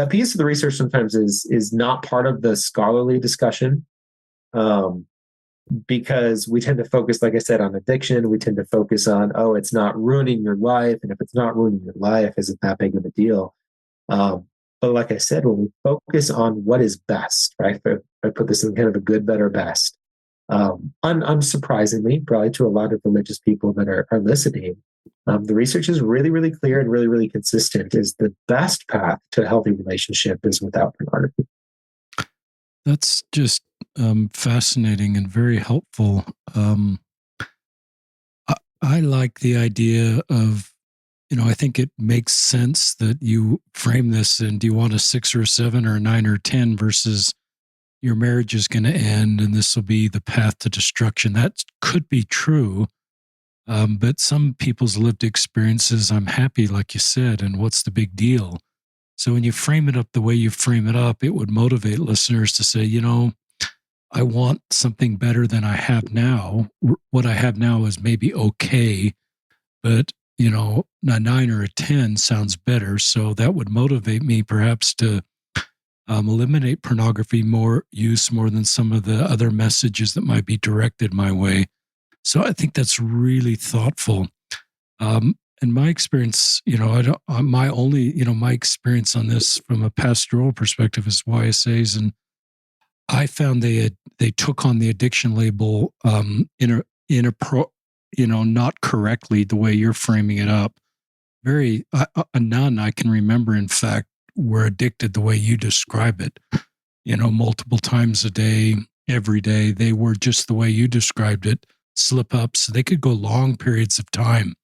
piece of the research sometimes is not part of the scholarly discussion, because we tend to focus, like I said, on addiction. We tend to focus on, it's not ruining your life. And if it's not ruining your life, isn't that big of a deal? But like I said, when we focus on what is best, right? I put this in kind of a good, better, best. Unsurprisingly, probably to a lot of religious people that are listening, the research is really, really clear and really, really consistent. Is the best path to a healthy relationship is without pornography. That's just fascinating and very helpful. I like the idea of I think it makes sense that you frame this in, do you want a 6 or a 7 or a 9 or a 10 versus your marriage is going to end and this will be the path to destruction. That could be true. But some people's lived experiences, I'm happy, like you said, and what's the big deal? So when you frame it up the way you frame it up, it would motivate listeners to say, I want something better than I have now. What I have now is maybe okay, but a 9 or a 10 sounds better. So that would motivate me perhaps to eliminate pornography use more than some of the other messages that might be directed my way. So I think that's really thoughtful. In my experience, my experience on this from a pastoral perspective is YSAs, and I found they took on the addiction label not correctly the way you're framing it up. None I can remember, in fact, were addicted the way you describe it. Multiple times a day, every day. They were just the way you described it. Slip ups. They could go long periods of time.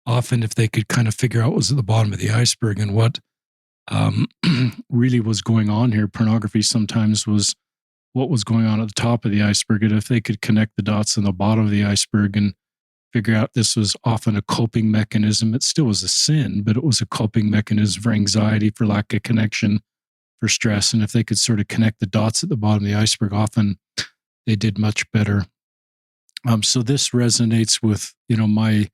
Often, if they could kind of figure out what was at the bottom of the iceberg and what really was going on here, pornography sometimes was what was going on at the top of the iceberg. And if they could connect the dots on the bottom of the iceberg and figure out this was often a coping mechanism, it still was a sin, but it was a coping mechanism for anxiety, for lack of connection, for stress. And if they could sort of connect the dots at the bottom of the iceberg, often they did much better. So this resonates with, my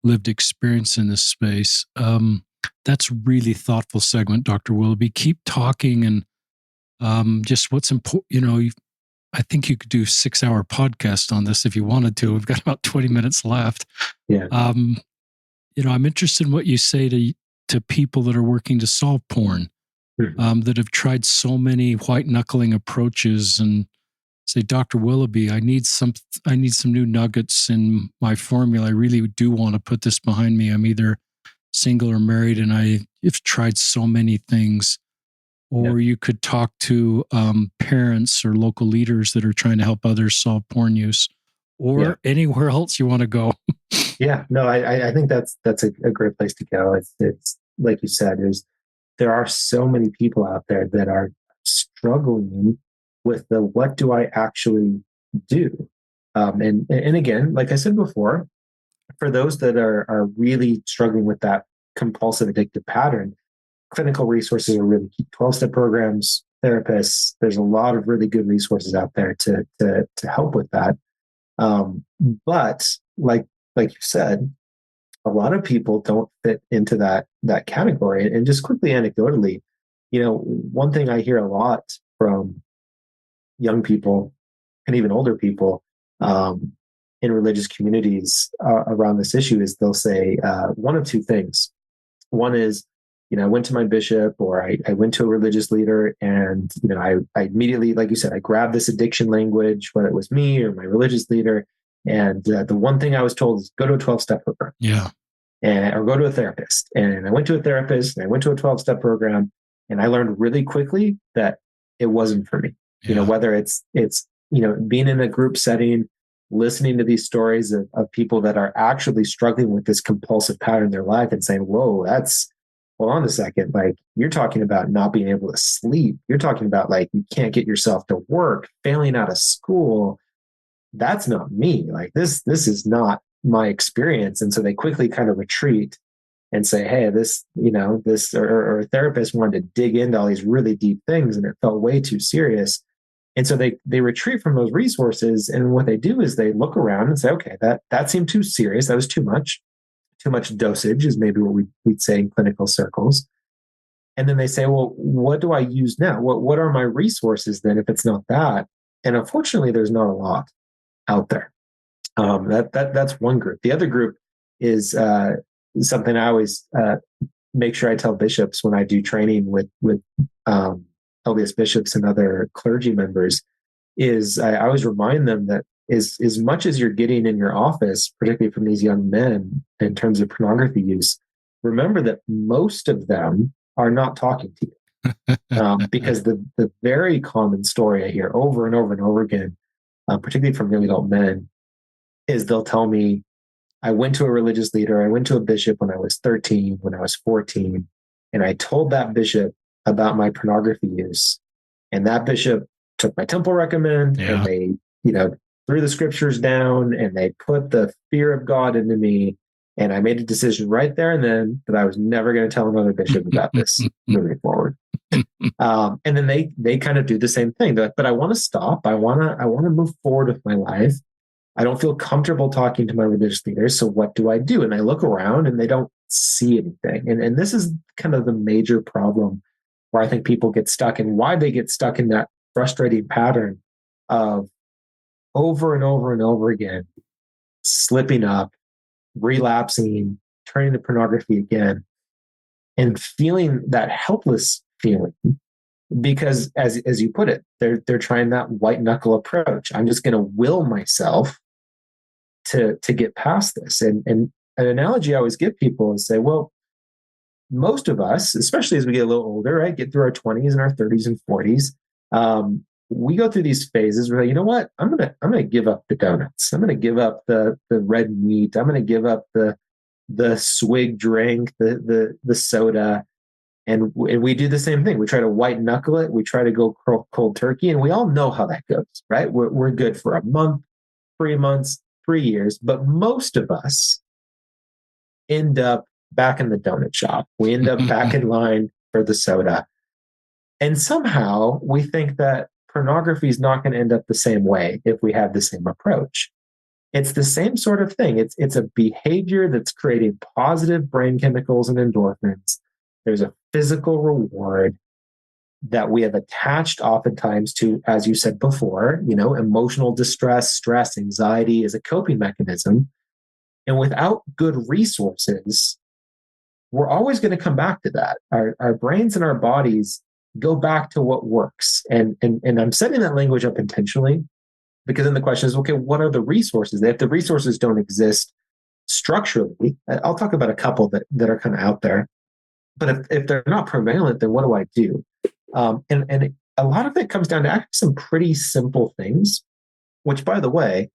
lived experience in this space. That's really thoughtful segment, Dr. Willoughby. Keep talking, and just what's important. I think you could do a 6-hour podcast on this if you wanted to. We've got about 20 minutes left. Yeah. I'm interested in what you say to people that are working to solve porn, that have tried so many white knuckling approaches, and say, Dr. Willoughby, I need some new nuggets in my formula. I really do want to put this behind me. I'm either single or married, and I've tried so many things. Or you could talk to parents or local leaders that are trying to help others solve porn use, or anywhere else you want to go. Yeah, no, I think that's a great place to go. It's like you said, there are so many people out there that are struggling with the what do I actually do? And again, like I said before, for those that are really struggling with that compulsive addictive pattern, clinical resources are really key. 12-step programs, therapists, there's a lot of really good resources out there to help with that. But like you said, a lot of people don't fit into that category. And just quickly anecdotally, one thing I hear a lot from young people and even older people in religious communities around this issue is they'll say one of two things. One is, I went to my bishop, or I went to a religious leader, and I immediately, like you said, I grabbed this addiction language, whether it was me or my religious leader, and the one thing I was told is go to a 12-step program, or go to a therapist. And I went to a therapist, and I went to a 12-step program, and I learned really quickly that it wasn't for me. Whether it's being in a group setting, listening to these stories of people that are actually struggling with this compulsive pattern in their life, and saying, "Whoa, hold on a second. Like, you're talking about not being able to sleep. You're talking about like you can't get yourself to work, failing out of school. That's not me. Like this is not my experience." And so they quickly kind of retreat and say, "Hey, this or a therapist wanted to dig into all these really deep things, and it felt way too serious." And so they retreat from those resources. And what they do is they look around and say, "Okay, that seemed too serious. That was too much. Too much dosage," is maybe what we'd say in clinical circles. And then they say, "Well, what do I use now? What are my resources then if it's not that?" And unfortunately, there's not a lot out there. That's one group. The other group is something I always make sure I tell bishops when I do training with LDS bishops and other clergy members, is I always remind them that as much as you're getting in your office, particularly from these young men in terms of pornography use, remember that most of them are not talking to you. Because the very common story I hear over and over and over again, particularly from young adult men, is they'll tell me, I went to a religious leader. I went to a bishop when I was 13, when I was 14, and I told that bishop about my pornography use. And that bishop took my temple recommend and they, threw the scriptures down and they put the fear of God into me. And I made a decision right there and then that I was never going to tell another bishop about this moving forward. And then they kind of do the same thing. But I want to stop. I want to move forward with my life. I don't feel comfortable talking to my religious leaders. So what do I do? And I look around and they don't see anything. And this is kind of the major problem where I think people get stuck and why they get stuck in that frustrating pattern of over and over and over again, slipping up, relapsing, turning to pornography again, and feeling that helpless feeling. Because as you put it, they're trying that white knuckle approach. I'm just going to will myself to get past this. And an analogy I always give people is say, well, most of us, especially as we get a little older, right, get through our 20s and our 30s and 40s, we go through these phases where, you know what, I'm gonna give up the donuts. I'm gonna give up the red meat. I'm gonna give up the swig drink, the soda. And we do the same thing. We try to white knuckle it. We try to go cold turkey, and we all know how that goes, right? We're good for a month, 3 months, 3 years, but most of us end up back in the donut shop. We end up back in line for the soda. And somehow we think that pornography is not going to end up the same way if we have the same approach. It's the same sort of thing. It's a behavior that's creating positive brain chemicals and endorphins. There's a physical reward that we have attached oftentimes to, as you said before, emotional distress, stress, anxiety as a coping mechanism. And without good resources, we're always going to come back to that. Our brains and our bodies go back to what works. And I'm setting that language up intentionally because then the question is, okay, what are the resources? If the resources don't exist structurally, I'll talk about a couple that are kind of out there. But if they're not prevalent, then what do I do? And a lot of it comes down to actually some pretty simple things, which, by the way,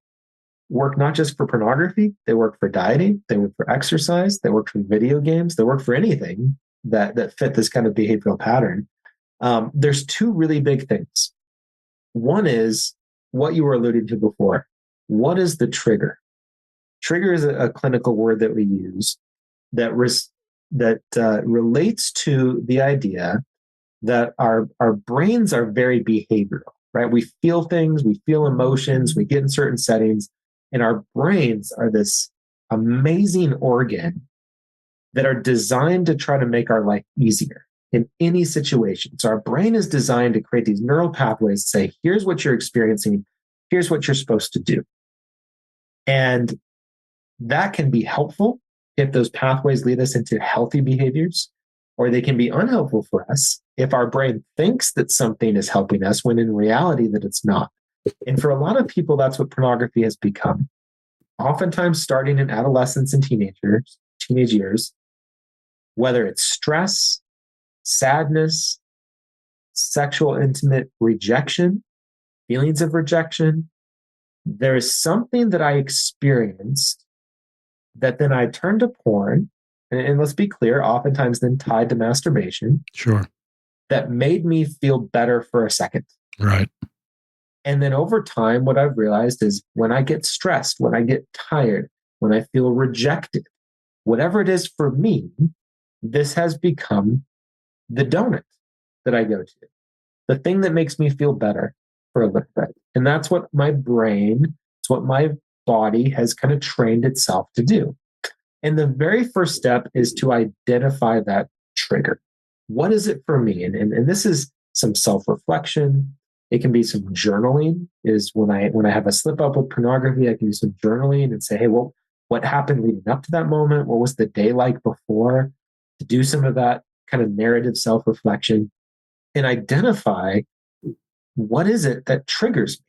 work not just for pornography. They work for dieting. They work for exercise. They work for video games. They work for anything that fit this kind of behavioral pattern. There's two really big things. One is what you were alluding to before. What is the trigger? Trigger is a clinical word that we use that relates to the idea that our brains are very behavioral, right? We feel things, we feel emotions, we get in certain settings, and our brains are this amazing organ that are designed to try to make our life easier in any situation. So our brain is designed to create these neural pathways to say, here's what you're experiencing, here's what you're supposed to do. And that can be helpful if those pathways lead us into healthy behaviors, or they can be unhelpful for us if our brain thinks that something is helping us when in reality that it's not. And for a lot of people, that's what pornography has become. Oftentimes starting in adolescence and teenage years, whether it's stress, sadness, sexual intimate rejection, feelings of rejection, there is something that I experienced that then I turned to porn, and let's be clear, oftentimes then tied to masturbation. Sure. That made me feel better for a second. Right. And then over time, what I've realized is when I get stressed, when I get tired, when I feel rejected, whatever it is for me, this has become the donut that I go to, the thing that makes me feel better for a little bit. And that's what my brain, it's what my body has kind of trained itself to do. And the very first step is to identify that trigger. What is it for me? And this is some self-reflection. It can be some journaling. Is when I have a slip up with pornography, I can do some journaling and say, hey, well, what happened leading up to that moment? What was the day like before? To do some of that kind of narrative self-reflection and identify what is it that triggers me.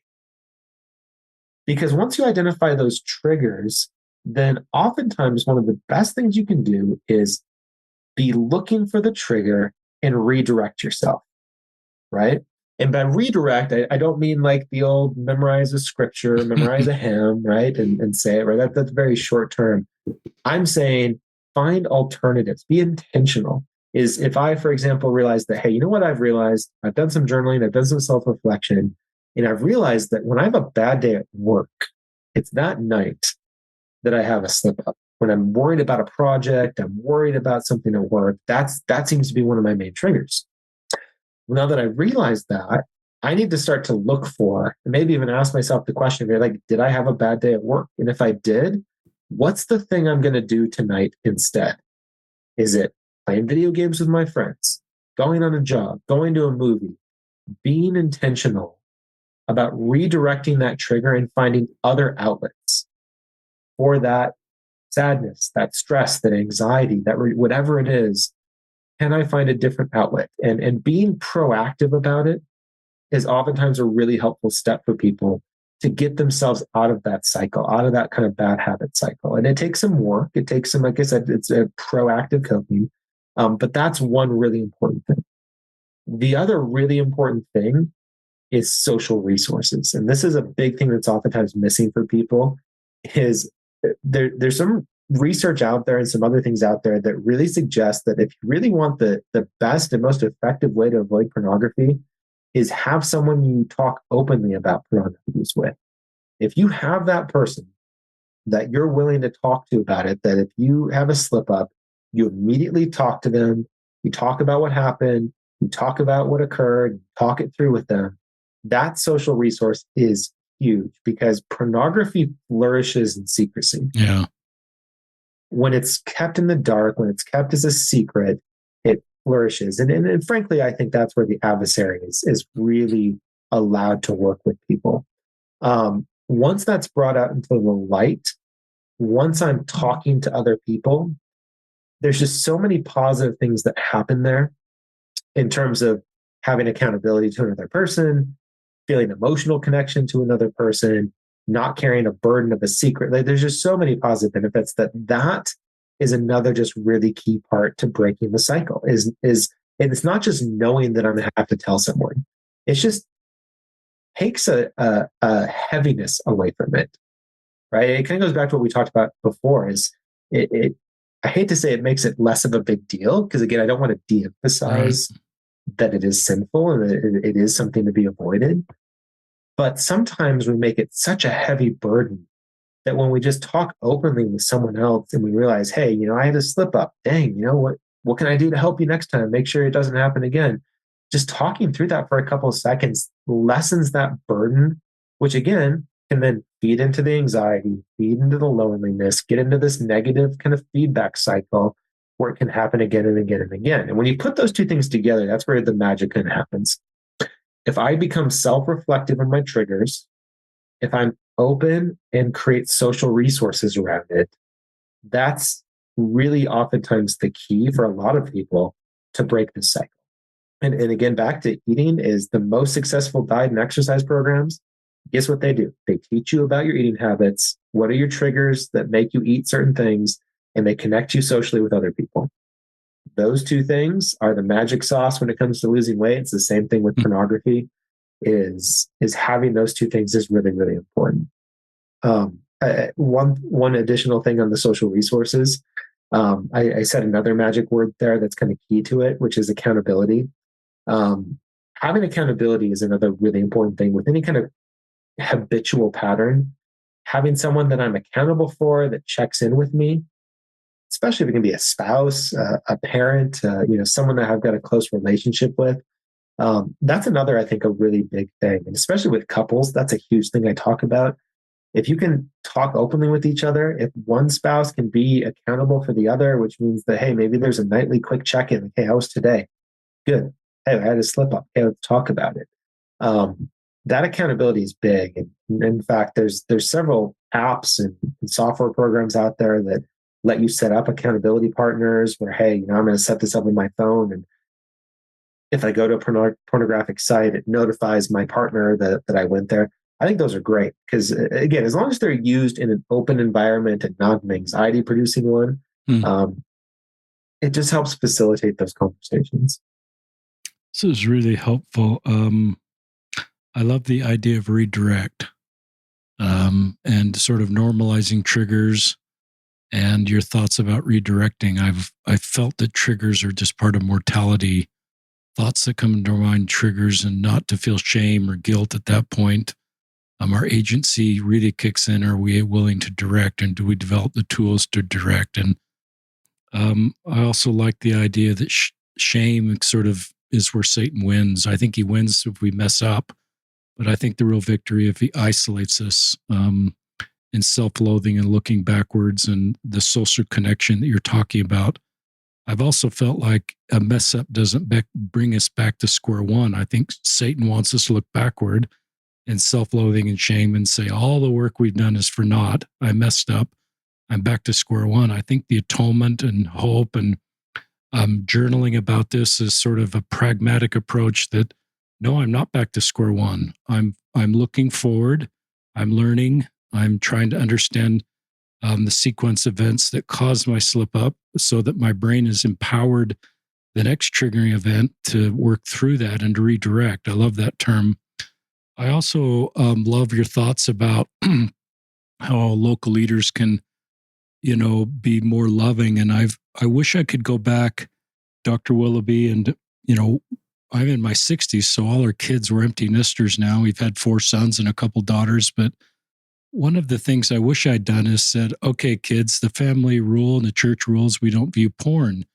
Because once you identify those triggers, then oftentimes one of the best things you can do is be looking for the trigger and redirect yourself, right? And by redirect, I don't mean like the old memorize a scripture, memorize a hymn, right? And say it, right? That's very short term. I'm saying find alternatives, be intentional. Is if I, for example, realize that, hey, you know what I've realized? I've done some journaling, I've done some self reflection, and I've realized that when I have a bad day at work, it's that night that I have a slip up. When I'm worried about a project, I'm worried about something at work, that seems to be one of my main triggers. Now that I realized that, I need to start to look for, and maybe even ask myself the question, like, did I have a bad day at work? And if I did, what's the thing I'm going to do tonight instead? Is it playing video games with my friends, going on a jog, going to a movie, being intentional about redirecting that trigger and finding other outlets for that sadness, that stress, that anxiety, that whatever it is? Can I find a different outlet? And being proactive about it is oftentimes a really helpful step for people to get themselves out of that cycle, out of that kind of bad habit cycle. And it takes some work. It takes some, like I said, it's a proactive coping. But that's one really important thing. The other really important thing is social resources. And this is a big thing that's oftentimes missing for people is there's some research out there and some other things out there that really suggest that if you really want the best and most effective way to avoid pornography is have someone you talk openly about pornography use with. If you have that person that you're willing to talk to about it, that if you have a slip up, you immediately talk to them, you talk about what happened, you talk about what occurred, you talk it through with them. That social resource is huge because pornography flourishes in secrecy. Yeah. When it's kept in the dark, when it's kept as a secret, it flourishes. And frankly, I think that's where the adversary is really allowed to work with people. Once that's brought out into the light, once I'm talking to other people, there's just so many positive things that happen there in terms of having accountability to another person, feeling emotional connection to another person, not carrying a burden of a secret. Like, there's just so many positive benefits that is another just really key part to breaking the cycle is and it's not just knowing that I'm going to have to tell someone. It's just takes a heaviness away from it, right? It kind of goes back to what we talked about before is I hate to say it makes it less of a big deal because, again, I don't want to de-emphasize that it is sinful and it is something to be avoided. But sometimes we make it such a heavy burden that when we just talk openly with someone else and we realize, hey, you know, I had a slip up. Dang, you know, what can I do to help you next time? Make sure it doesn't happen again. Just talking through that for a couple of seconds lessens that burden, which again can then feed into the anxiety, feed into the loneliness, get into this negative kind of feedback cycle where it can happen again and again and again. And when you put those two things together, that's where the magic kind of happens. If I become self-reflective in my triggers, if I'm open and create social resources around it, that's really oftentimes the key for a lot of people to break this cycle. And again, back to eating is the most successful diet and exercise programs. Guess what they do? They teach you about your eating habits. What are your triggers that make you eat certain things? And they connect you socially with other people. Those two things are the magic sauce when it comes to losing weight. It's the same thing with pornography. Is having those two things is really, really important. One additional thing on the social resources, I said another magic word there that's kind of key to it, which is accountability. Having accountability is another really important thing with any kind of habitual pattern. Having someone that I'm accountable for that checks in with me, especially if it can be a spouse, a parent, someone that I've got a close relationship with. That's another, I think, a really big thing. And especially with couples, that's a huge thing I talk about. If you can talk openly with each other, if one spouse can be accountable for the other, which means that, hey, maybe there's a nightly quick check-in. Like, hey, how was today? Good. Hey, I had a slip up. Hey, let's talk about it. That accountability is big. And in fact, there's several apps and software programs out there that let you set up accountability partners where, hey, I'm going to set this up on my phone. And if I go to a pornographic site, it notifies my partner that I went there. I think those are great because, again, as long as they're used in an open environment and not an anxiety-producing one, it just helps facilitate those conversations. This is really helpful. I love the idea of redirect, and sort of normalizing triggers and your thoughts about redirecting. I've felt that triggers are just part of mortality. Thoughts that come into our mind triggers, and not to feel shame or guilt at that point. Our agency really kicks in. Are we willing to direct, and do we develop the tools to direct? And I also like the idea that shame sort of is where Satan wins. I think he wins if we mess up, but I think the real victory if he isolates us in self-loathing and looking backwards and the social connection that you're talking about. I've also felt like a mess up doesn't bring us back to square one. I think Satan wants us to look backward in self-loathing and shame and say, all the work we've done is for naught. I messed up. I'm back to square one. I think the atonement and hope and journaling about this is sort of a pragmatic approach that, no, I'm not back to square one. I'm looking forward. I'm learning. I'm trying to understand the sequence events that caused my slip up so that my brain is empowered the next triggering event to work through that and to redirect. I love that term. I also love your thoughts about how local leaders can, be more loving. And I wish I could go back, Dr. Willoughby, and, I'm in my 60s, so all our kids were empty nesters now. We've had 4 sons and a couple daughters, but one of the things I wish I'd done is said, okay, kids, the family rule and the church rules, we don't view porn.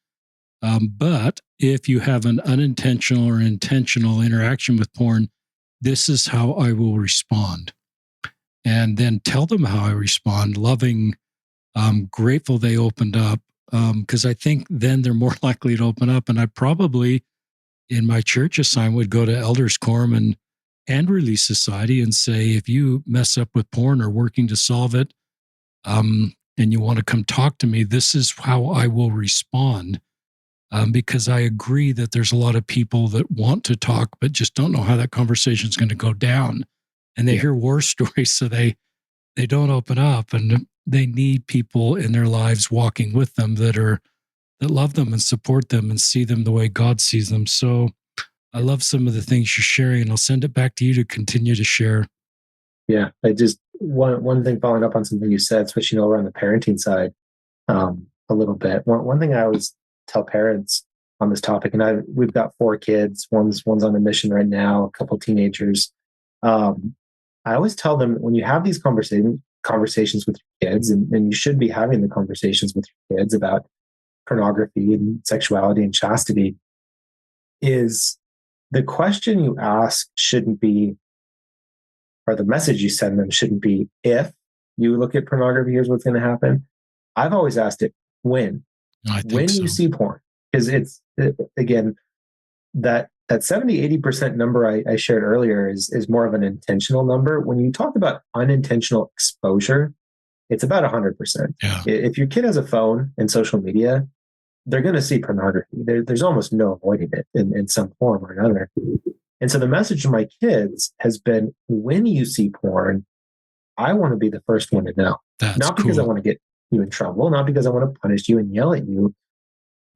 But if you have an unintentional or intentional interaction with porn, this is how I will respond. And then tell them how I respond, loving, grateful they opened up, because I think then they're more likely to open up. And I probably, in my church assignment, would go to Elders Quorum and Relief Society and say, if you mess up with porn or working to solve it, and you want to come talk to me, this is how I will respond. Because I agree that there's a lot of people that want to talk, but just don't know how that conversation is going to go down. And they hear war stories, so they don't open up, and they need people in their lives walking with them that love them and support them and see them the way God sees them. So I love some of the things you're sharing, and I'll send it back to you to continue to share. Yeah, I just one thing following up on something you said, switching over on the parenting side a little bit. One thing I always tell parents on this topic, and we've got 4 kids. One's on a mission right now, a couple teenagers. I always tell them, when you have these conversations with your kids, and you should be having the conversations with your kids about pornography and sexuality and chastity, is the question you ask shouldn't be, or the message you send them shouldn't be, if you look at pornography, here's what's going to happen. I've always asked it, when. When you see porn. Because it's, again, that 70-80% number I shared earlier is more of an intentional number. When you talk about unintentional exposure, it's about 100%. Yeah. If your kid has a phone and social media, they're going to see pornography. There's almost no avoiding it in some form or another. And so the message to my kids has been, when you see porn, I want to be the first one to know. Not because I want to get you in trouble, not because I want to punish you and yell at you,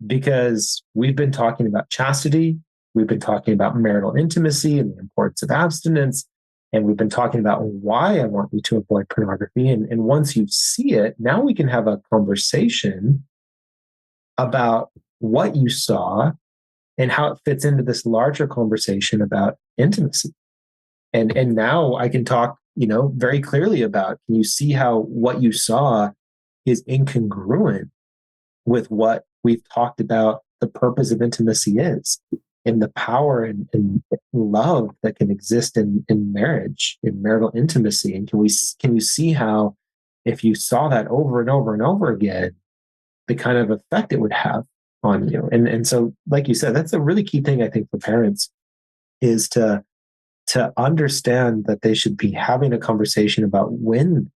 because we've been talking about chastity, we've been talking about marital intimacy and the importance of abstinence, and we've been talking about why I want you to avoid pornography. And once you see it, now we can have a conversation about what you saw and how it fits into this larger conversation about intimacy. And now I can talk, very clearly about, can you see how what you saw is incongruent with what we've talked about the purpose of intimacy is, and the power and love that can exist in marriage, in marital intimacy. And can you see how, if you saw that over and over and over again, the kind of effect it would have on you? And so, like you said, that's a really key thing, I think, for parents, is to understand that they should be having a conversation about when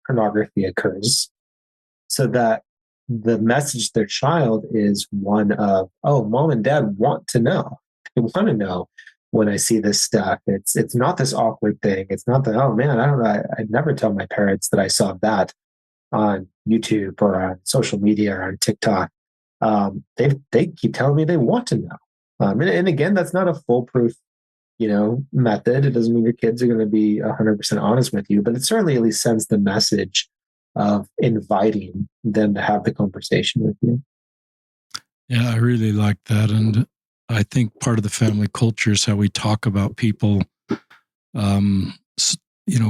pornography occurs, so that the message to their child is one of, oh, mom and dad want to know. They want to know when I see this stuff. It's not this awkward thing. It's not that, oh man, I don't know. I'd never tell my parents that I saw that on YouTube or on social media or on TikTok. They keep telling me they want to know. And again, that's not a foolproof method. It doesn't mean your kids are going to be 100% honest with you, but it certainly at least sends the message of inviting them to have the conversation with you. Yeah, I really like that. And I think part of the family culture is how we talk about people.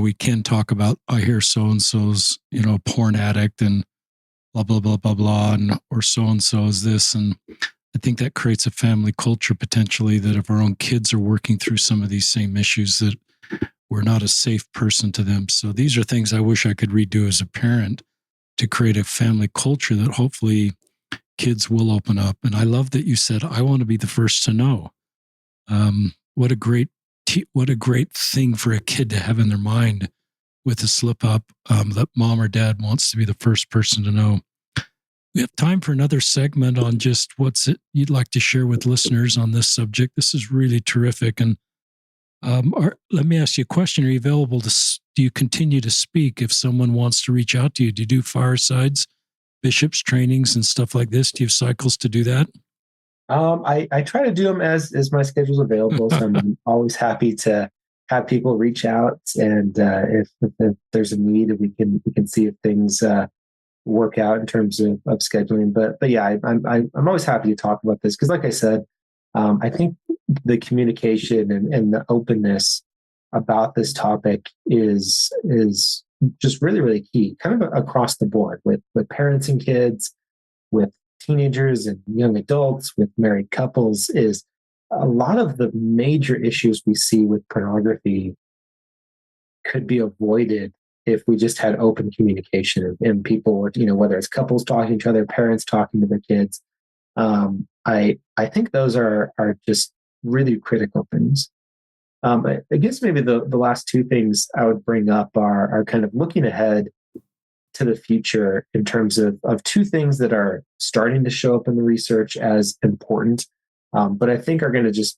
We can talk about, I hear so-and-so's, a porn addict and blah, blah, blah, blah, blah, or so-and-so is this. And I think that creates a family culture potentially that if our own kids are working through some of these same issues, that we're not a safe person to them. So these are things I wish I could redo as a parent to create a family culture that hopefully kids will open up. And I love that you said, I want to be the first to know. What a great thing for a kid to have in their mind with a slip up that mom or dad wants to be the first person to know. We have time for another segment on just what's it you'd like to share with listeners on this subject. This is really terrific. And let me ask you a question. Are you available do you continue to speak if someone wants to reach out to you? Do you do firesides, bishops trainings and stuff like this? Do you have cycles to do that? I try to do them as my schedule's available. So I'm always happy to have people reach out. And if there's a need, we can see if things work out in terms of scheduling. But yeah, I'm always happy to talk about this because, like I said, I think the communication and the openness about this topic is just really, really key, kind of across the board with parents and kids, with teenagers and young adults, with married couples. Is a lot of the major issues we see with pornography could be avoided if we just had open communication and people, whether it's couples talking to each other, parents talking to their kids. I think those are just really critical things. I guess maybe the last two things I would bring up are kind of looking ahead to the future in terms of two things that are starting to show up in the research as important, but I think are going to just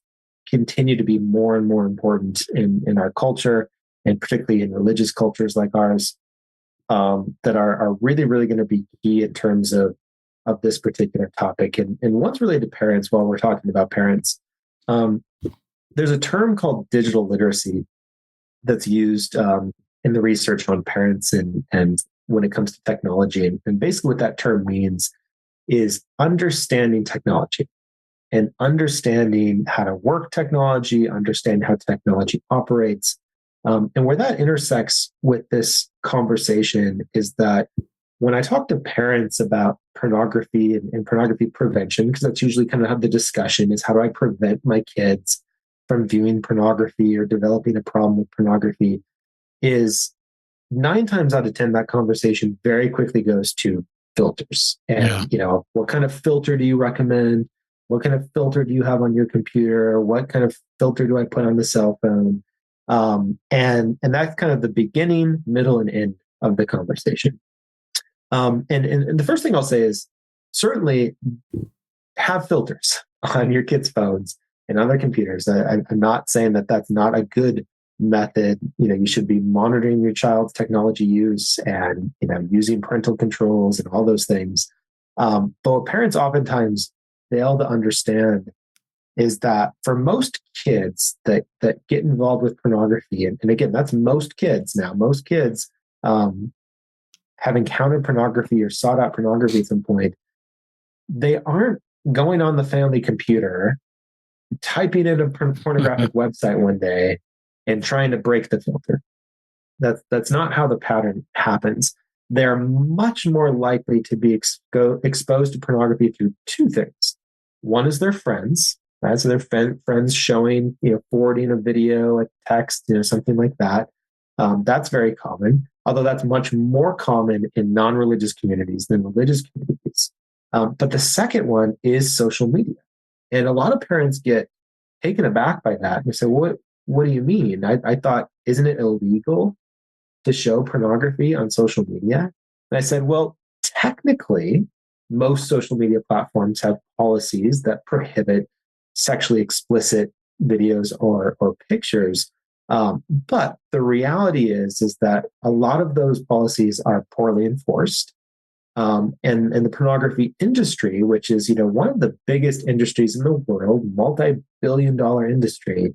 continue to be more and more important in our culture, and particularly in religious cultures like ours, that are really, really going to be key in terms of this particular topic. And one's related to parents. While we're talking about parents, there's a term called digital literacy that's used in the research on parents and when it comes to technology. And basically what that term means is understanding technology and understanding how to work technology, understand how technology operates. And where that intersects with this conversation is that when I talk to parents about pornography and pornography prevention, because that's usually kind of how the discussion is, how do I prevent my kids from viewing pornography or developing a problem with pornography, is 9 times out of 10, that conversation very quickly goes to filters. And, what kind of filter do you recommend? What kind of filter do you have on your computer? What kind of filter do I put on the cell phone? And that's kind of the beginning, middle, and end of the conversation. And the first thing I'll say is certainly have filters on your kids' phones and on their computers. I'm not saying that that's not a good method. You should be monitoring your child's technology use and using parental controls and all those things. But what parents oftentimes fail to understand is that for most kids that get involved with pornography, and again, that's most kids now. Most kids have encountered pornography or sought out pornography at some point. They aren't going on the family computer, typing in a pornographic website one day and trying to break the filter. That's not how the pattern happens. They're much more likely to be exposed to pornography through two things. One is their friends, right? So their friends showing, forwarding a video, a text, something like that. That's very common, although that's much more common in non-religious communities than religious communities. But the second one is social media. And a lot of parents get taken aback by that. And they say, what do you mean? I thought, isn't it illegal to show pornography on social media? And I said, well, technically, most social media platforms have policies that prohibit sexually explicit videos or pictures. But the reality is that a lot of those policies are poorly enforced. And the pornography industry, which is one of the biggest industries in the world, multi-billion-dollar industry,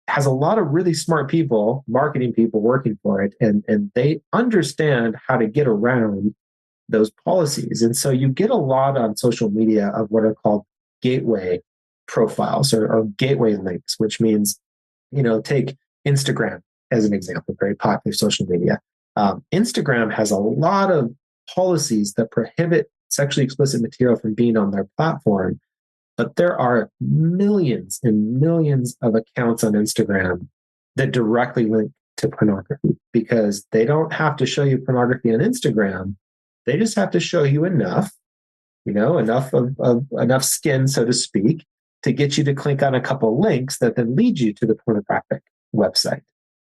has a lot of really smart people, marketing people working for it, and they understand how to get around those policies. And so you get a lot on social media of what are called gateway profiles or gateway links, which means, take Instagram as an example, very popular social media. Instagram has a lot of policies that prohibit sexually explicit material from being on their platform, but there are millions and millions of accounts on Instagram that directly link to pornography because they don't have to show you pornography on Instagram. They just have to show you enough, enough of enough skin, so to speak, to get you to click on a couple links that then lead you to the pornographic website.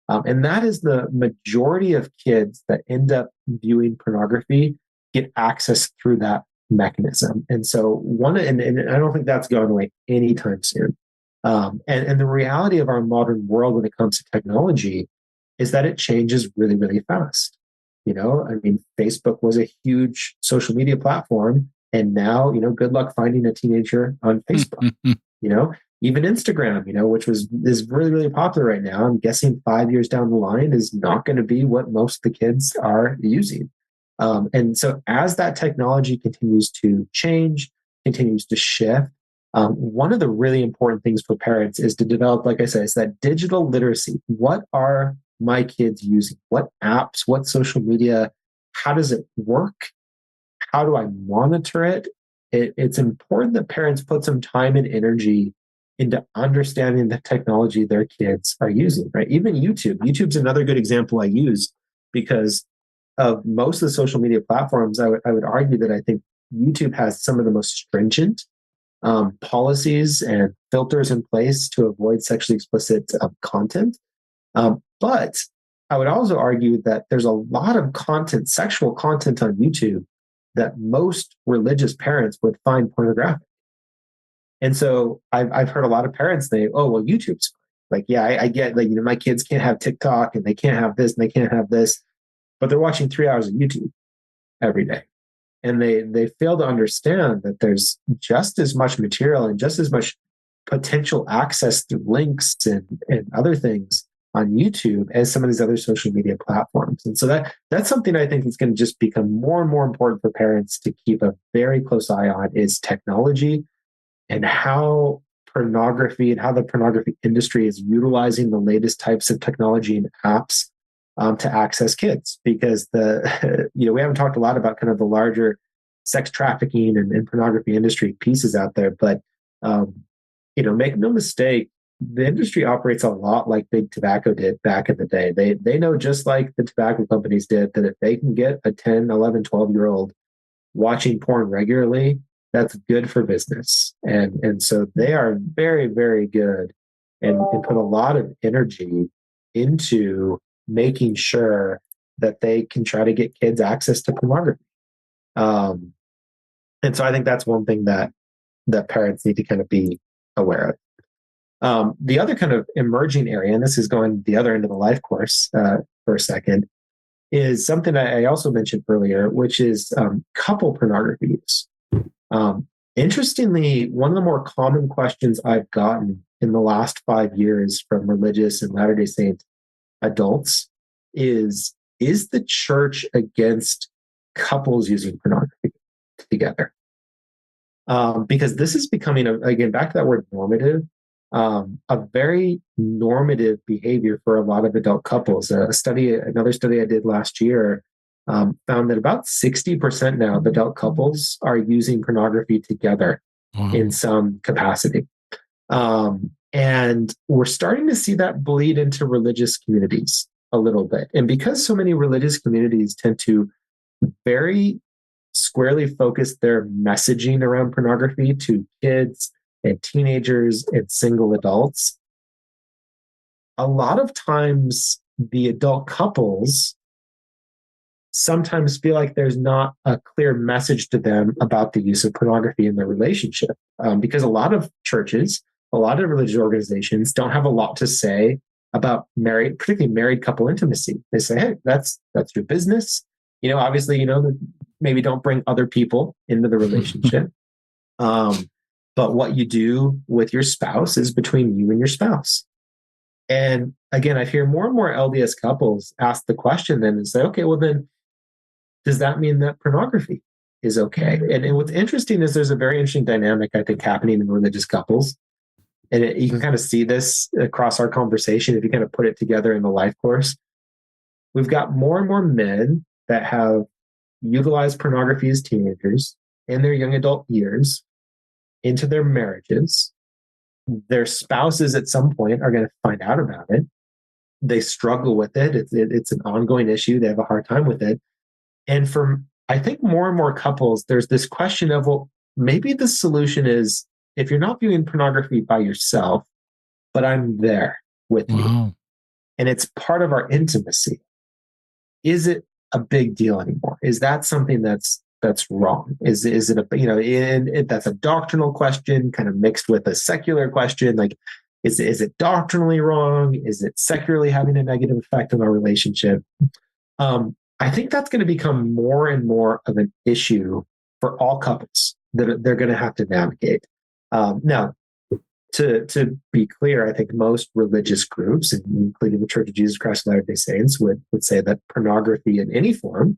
And that is the majority of kids that end up viewing pornography get access through that mechanism. And so and I don't think that's going away anytime soon. And the reality of our modern world when it comes to technology is that it changes really, really fast. Facebook was a huge social media platform, and now, good luck finding a teenager on Facebook. Even Instagram, which is really, really popular right now. I'm guessing 5 years down the line is not going to be what most of the kids are using. And so as that technology continues to change, continues to shift, one of the really important things for parents is to develop, like I said, is that digital literacy. What are my kids using? What apps, what social media, how does it work? How do I monitor it? It's important that parents put some time and energy into understanding the technology their kids are using, right? Even YouTube. YouTube's another good example I use because of most of the social media platforms. I would argue that I think YouTube has some of the most stringent policies and filters in place to avoid sexually explicit content. But I would also argue that there's a lot of content, sexual content on YouTube that most religious parents would find pornographic. And so I've heard a lot of parents say, oh, well, YouTube's fine. Like, yeah, I get, like, my kids can't have TikTok and they can't have this and they can't have this, but they're watching 3 hours of YouTube every day. And they fail to understand that there's just as much material and just as much potential access through links and other things on YouTube as some of these other social media platforms. And so that's something I think is going to just become more and more important for parents to keep a very close eye on is technology and how pornography and how the pornography industry is utilizing the latest types of technology and apps to access kids. Because we haven't talked a lot about kind of the larger sex trafficking and pornography industry pieces out there, but make no mistake, the industry operates a lot like big tobacco did back in the day. They know, just like the tobacco companies did, that if they can get a 10, 11, 12-year-old watching porn regularly, that's good for business. And so they are very, very good and put a lot of energy into making sure that they can try to get kids access to pornography. And so I think that's one thing that parents need to kind of be aware of. The other kind of emerging area, and this is going the other end of the life course for a second, is something I also mentioned earlier, which is couple pornography use. Interestingly, one of the more common questions I've gotten in the last 5 years from religious and Latter-day Saint adults is the church against couples using pornography together? Because this is becoming, again, back to that word normative, a very normative behavior for a lot of adult couples. Another study I did last year found that about 60% now of adult couples are using pornography together in some capacity. And we're starting to see that bleed into religious communities a little bit. And because so many religious communities tend to very squarely focus their messaging around pornography to kids and teenagers and single adults, a lot of times the adult couples sometimes feel like there's not a clear message to them about the use of pornography in their relationship. Because a lot of churches, a lot of religious organizations don't have a lot to say about particularly married couple intimacy. They say, hey, that's your business. Obviously, maybe don't bring other people into the relationship. But what you do with your spouse is between you and your spouse. And again, I hear more and more LDS couples ask the question then and say, okay, well then, does that mean that pornography is okay? And what's interesting is there's a very interesting dynamic, I think, happening in religious couples. And you can kind of see this across our conversation if you kind of put it together in the life course. We've got more and more men that have utilized pornography as teenagers in their young adult years into their marriages. Their spouses at some point are going to find out about it. They struggle with it. It's an ongoing issue. They have a hard time with it. And for, I think, more and more couples, there's this question of, well, maybe the solution is if you're not viewing pornography by yourself, but I'm there with you, and it's part of our intimacy, is it a big deal anymore? Is that something that's wrong? Is it a, that's a doctrinal question kind of mixed with a secular question? Like, is it doctrinally wrong? Is it secularly having a negative effect on our relationship? I think that's going to become more and more of an issue for all couples that they're going to have to navigate. Now, to be clear, I think most religious groups, including the Church of Jesus Christ of Latter-day Saints, would say that pornography in any form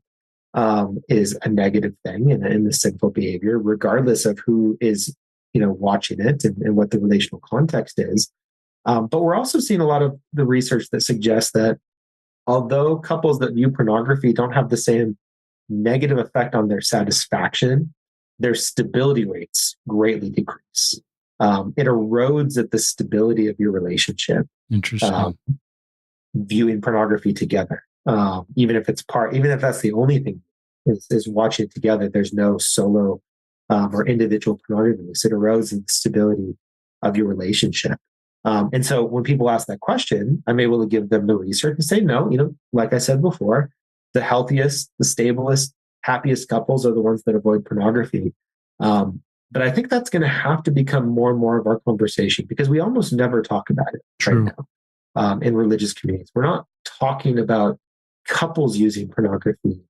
is a negative thing and a sinful behavior, regardless of who is watching it and what the relational context is. But we're also seeing a lot of the research that suggests that although couples that view pornography don't have the same negative effect on their satisfaction, their stability rates greatly decrease. It erodes at the stability of your relationship. Interesting. Viewing pornography together, even if that's the only thing is watching it together. There's no solo or individual pornography. It erodes the stability of your relationship. And so when people ask that question, I'm able to give them the research and say, no, like I said before, the healthiest, the stablest, happiest couples are the ones that avoid pornography. But I think that's going to have to become more and more of our conversation because we almost never talk about it right now in religious communities. We're not talking about couples using pornography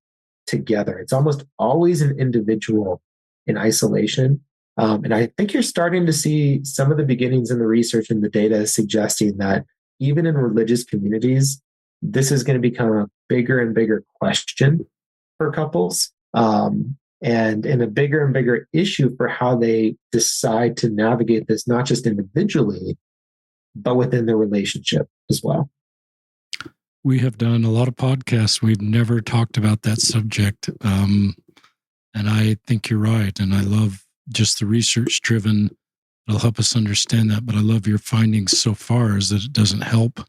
together. It's almost always an individual in isolation. And I think you're starting to see some of the beginnings in the research and the data suggesting that even in religious communities, this is going to become a bigger and bigger question for couples. And a bigger and bigger issue for how they decide to navigate this, not just individually, but within their relationship as well. We have done a lot of podcasts. We've never talked about that subject. And I think you're right. And I love just the research driven. It'll help us understand that. But I love your findings so far is that it doesn't help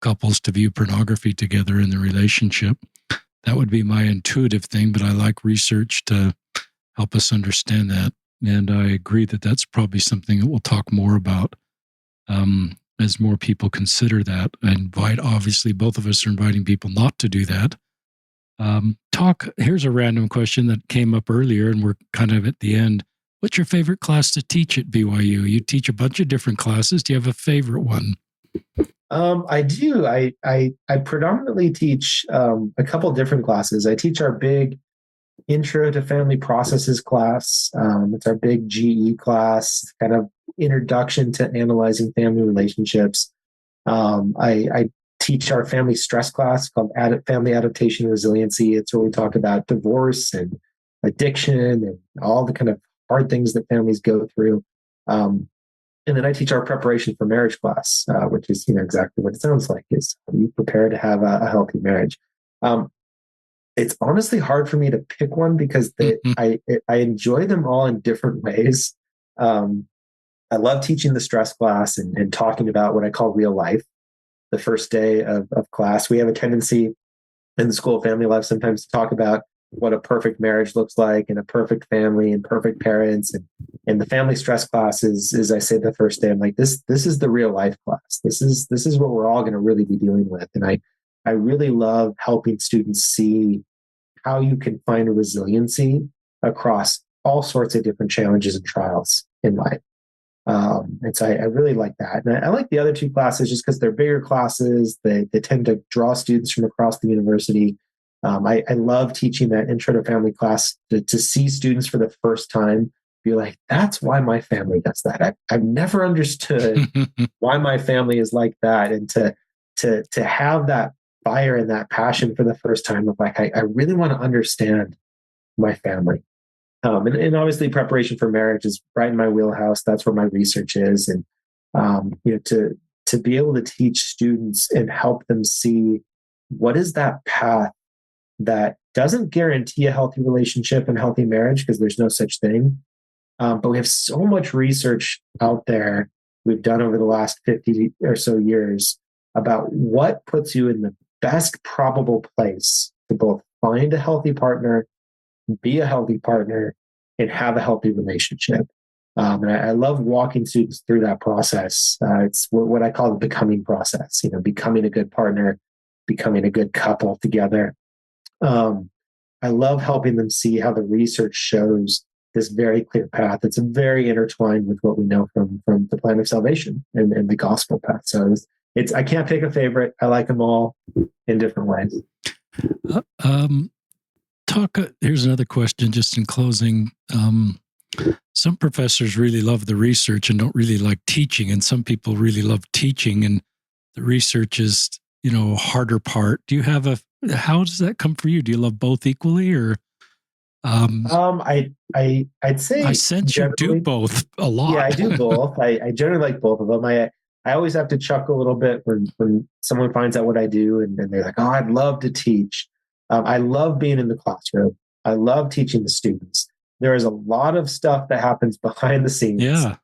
couples to view pornography together in the relationship. That would be my intuitive thing, but I like research to help us understand that. And I agree that that's probably something that we'll talk more about as more people consider that. Obviously, both of us are inviting people not to do that. Here's a random question that came up earlier, and we're kind of at the end. What's your favorite class to teach at BYU? You teach a bunch of different classes. Do you have a favorite one? I do. I predominantly teach a couple different classes. I teach our big Intro to Family Processes class. It's our big GE class, kind of introduction to analyzing family relationships. I teach our family stress class called Family Adaptation Resiliency. It's where we talk about divorce and addiction and all the kind of hard things that families go through. And then I teach our preparation for marriage class, which is exactly what it sounds like, is you prepare to have a healthy marriage. It's honestly hard for me to pick one because I enjoy them all in different ways. I love teaching the stress class and talking about what I call real life. The first day of class, we have a tendency in the School of Family Life sometimes to talk about what a perfect marriage looks like and a perfect family and perfect parents. And the family stress class is, as I say the first day, I'm like, this is the real life class. This is what we're all going to really be dealing with. And I really love helping students see how you can find a resiliency across all sorts of different challenges and trials in life. And so I really like that. And I like the other two classes just because they're bigger classes. They tend to draw students from across the university. I love teaching that Intro to Family class to see students for the first time be like, that's why my family does that. I've never understood why my family is like that. And to have that fire and that passion for the first time of like, I really want to understand my family. And obviously preparation for marriage is right in my wheelhouse. That's where my research is. And, to be able to teach students and help them see what is that path that doesn't guarantee a healthy relationship and healthy marriage, because there's no such thing. But we have so much research out there we've done over the last 50 or so years about what puts you in the best probable place to both find a healthy partner, be a healthy partner, and have a healthy relationship. And I love walking students through that process. It's what I call the becoming process, becoming a good partner, becoming a good couple together. I love helping them see how the research shows this very clear path. It's very intertwined with what we know from the plan of salvation and the gospel path. So I can't pick a favorite. I like them all in different ways. Here's another question just in closing. Some professors really love the research and don't really like teaching, and some people really love teaching, and the research is, a harder part. Do you have how does that come for you? Do you love both equally, or? I'd say I sense you do both a lot. Yeah, I do both. I generally like both of them. I always have to chuckle a little bit when someone finds out what I do and they're like, "Oh, I'd love to teach." I love being in the classroom. I love teaching the students. There is a lot of stuff that happens behind the scenes. Yeah.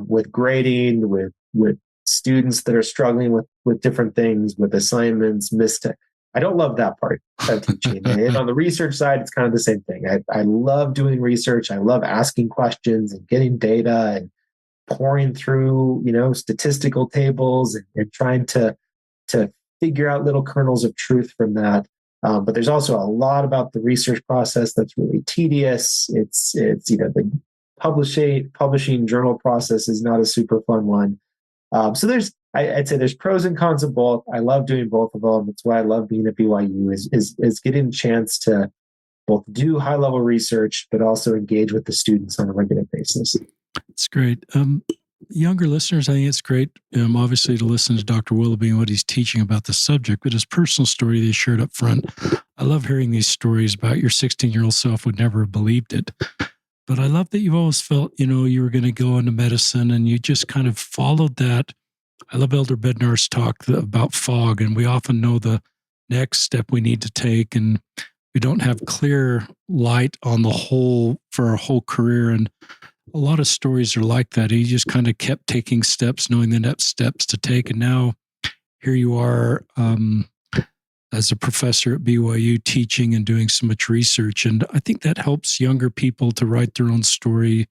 With grading, with students that are struggling with different things, with assignments, I don't love that part of teaching. And on the research side, it's kind of the same thing. I love doing research. I love asking questions and getting data and pouring through, statistical tables and trying to figure out little kernels of truth from that. But there's also a lot about the research process that's really tedious. It's the publishing journal process is not a super fun one. So I'd say there's pros and cons of both. I love doing both of them. That's why I love being at BYU is getting a chance to both do high level research, but also engage with the students on a regular basis. It's great. Younger listeners, I think it's great, obviously, to listen to Dr. Willoughby and what he's teaching about the subject, but his personal story that he shared up front. I love hearing these stories about your 16-year-old self would never have believed it. But I love that you've always felt, you were going to go into medicine and you just kind of followed that. I love Elder Bednar's talk about fog, and we often know the next step we need to take, and we don't have clear light on the whole for our whole career. And a lot of stories are like that. He just kind of kept taking steps, knowing the next steps to take. And now here you are as a professor at BYU teaching and doing so much research. And I think that helps younger people to write their own story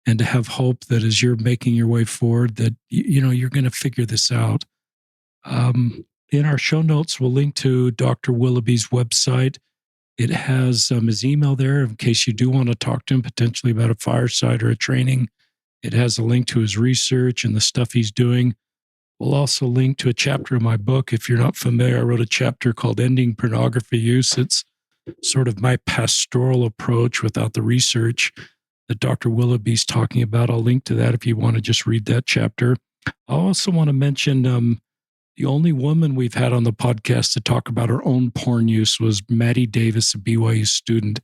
and to have hope that as you're making your way forward, that, you're going to figure this out. In our show notes, we'll link to Dr. Willoughby's website. It has his email there in case you do want to talk to him potentially about a fireside or a training. It has a link to his research and the stuff he's doing. We'll also link to a chapter of my book. If you're not familiar, I wrote a chapter called Ending Pornography Use. It's sort of my pastoral approach without the research that Dr. Willoughby's talking about. I'll link to that if you want to just read that chapter. I also want to mention the only woman we've had on the podcast to talk about her own porn use was Maddie Davis, a BYU student,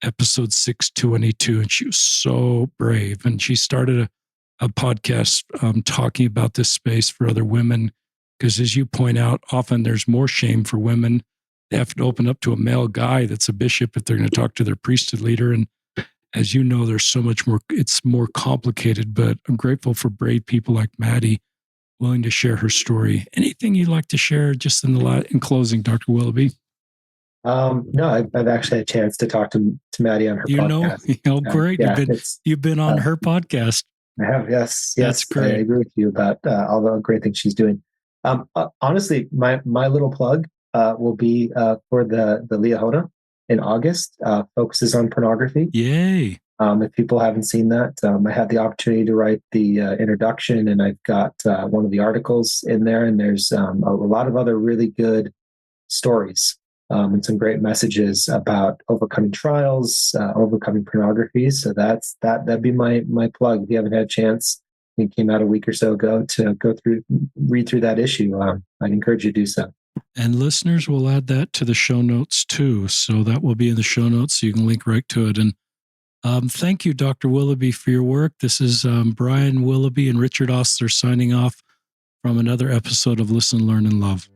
episode 622. And she was so brave. And she started a podcast talking about this space for other women. Because as you point out, often there's more shame for women. They have to open up to a male guy that's a bishop if they're going to talk to their priesthood leader. And as you know, there's so much more, it's more complicated. But I'm grateful for brave people like Maddie willing to share her story. Anything you'd like to share just in closing, Dr. Willoughby? No, I've actually had a chance to talk to Maddie on her podcast. Great. Yeah, you've been on her podcast. I have, yes. That's great. I agree with you about all the great things she's doing. Honestly, my little plug will be for the Liahona in August, focuses on pornography. Yay. If people haven't seen that, I had the opportunity to write the introduction, and I've got one of the articles in there, and there's a lot of other really good stories and some great messages about overcoming trials, overcoming pornography. So that'd be my plug. If you haven't had a chance, I think it came out a week or so ago, to read through that issue, I'd encourage you to do so. And listeners, will add that to the show notes too. So that will be in the show notes, so you can link right to it. And thank you, Dr. Willoughby, for your work. This is Brian Willoughby and Richard Ostler signing off from another episode of Listen, Learn, and Love.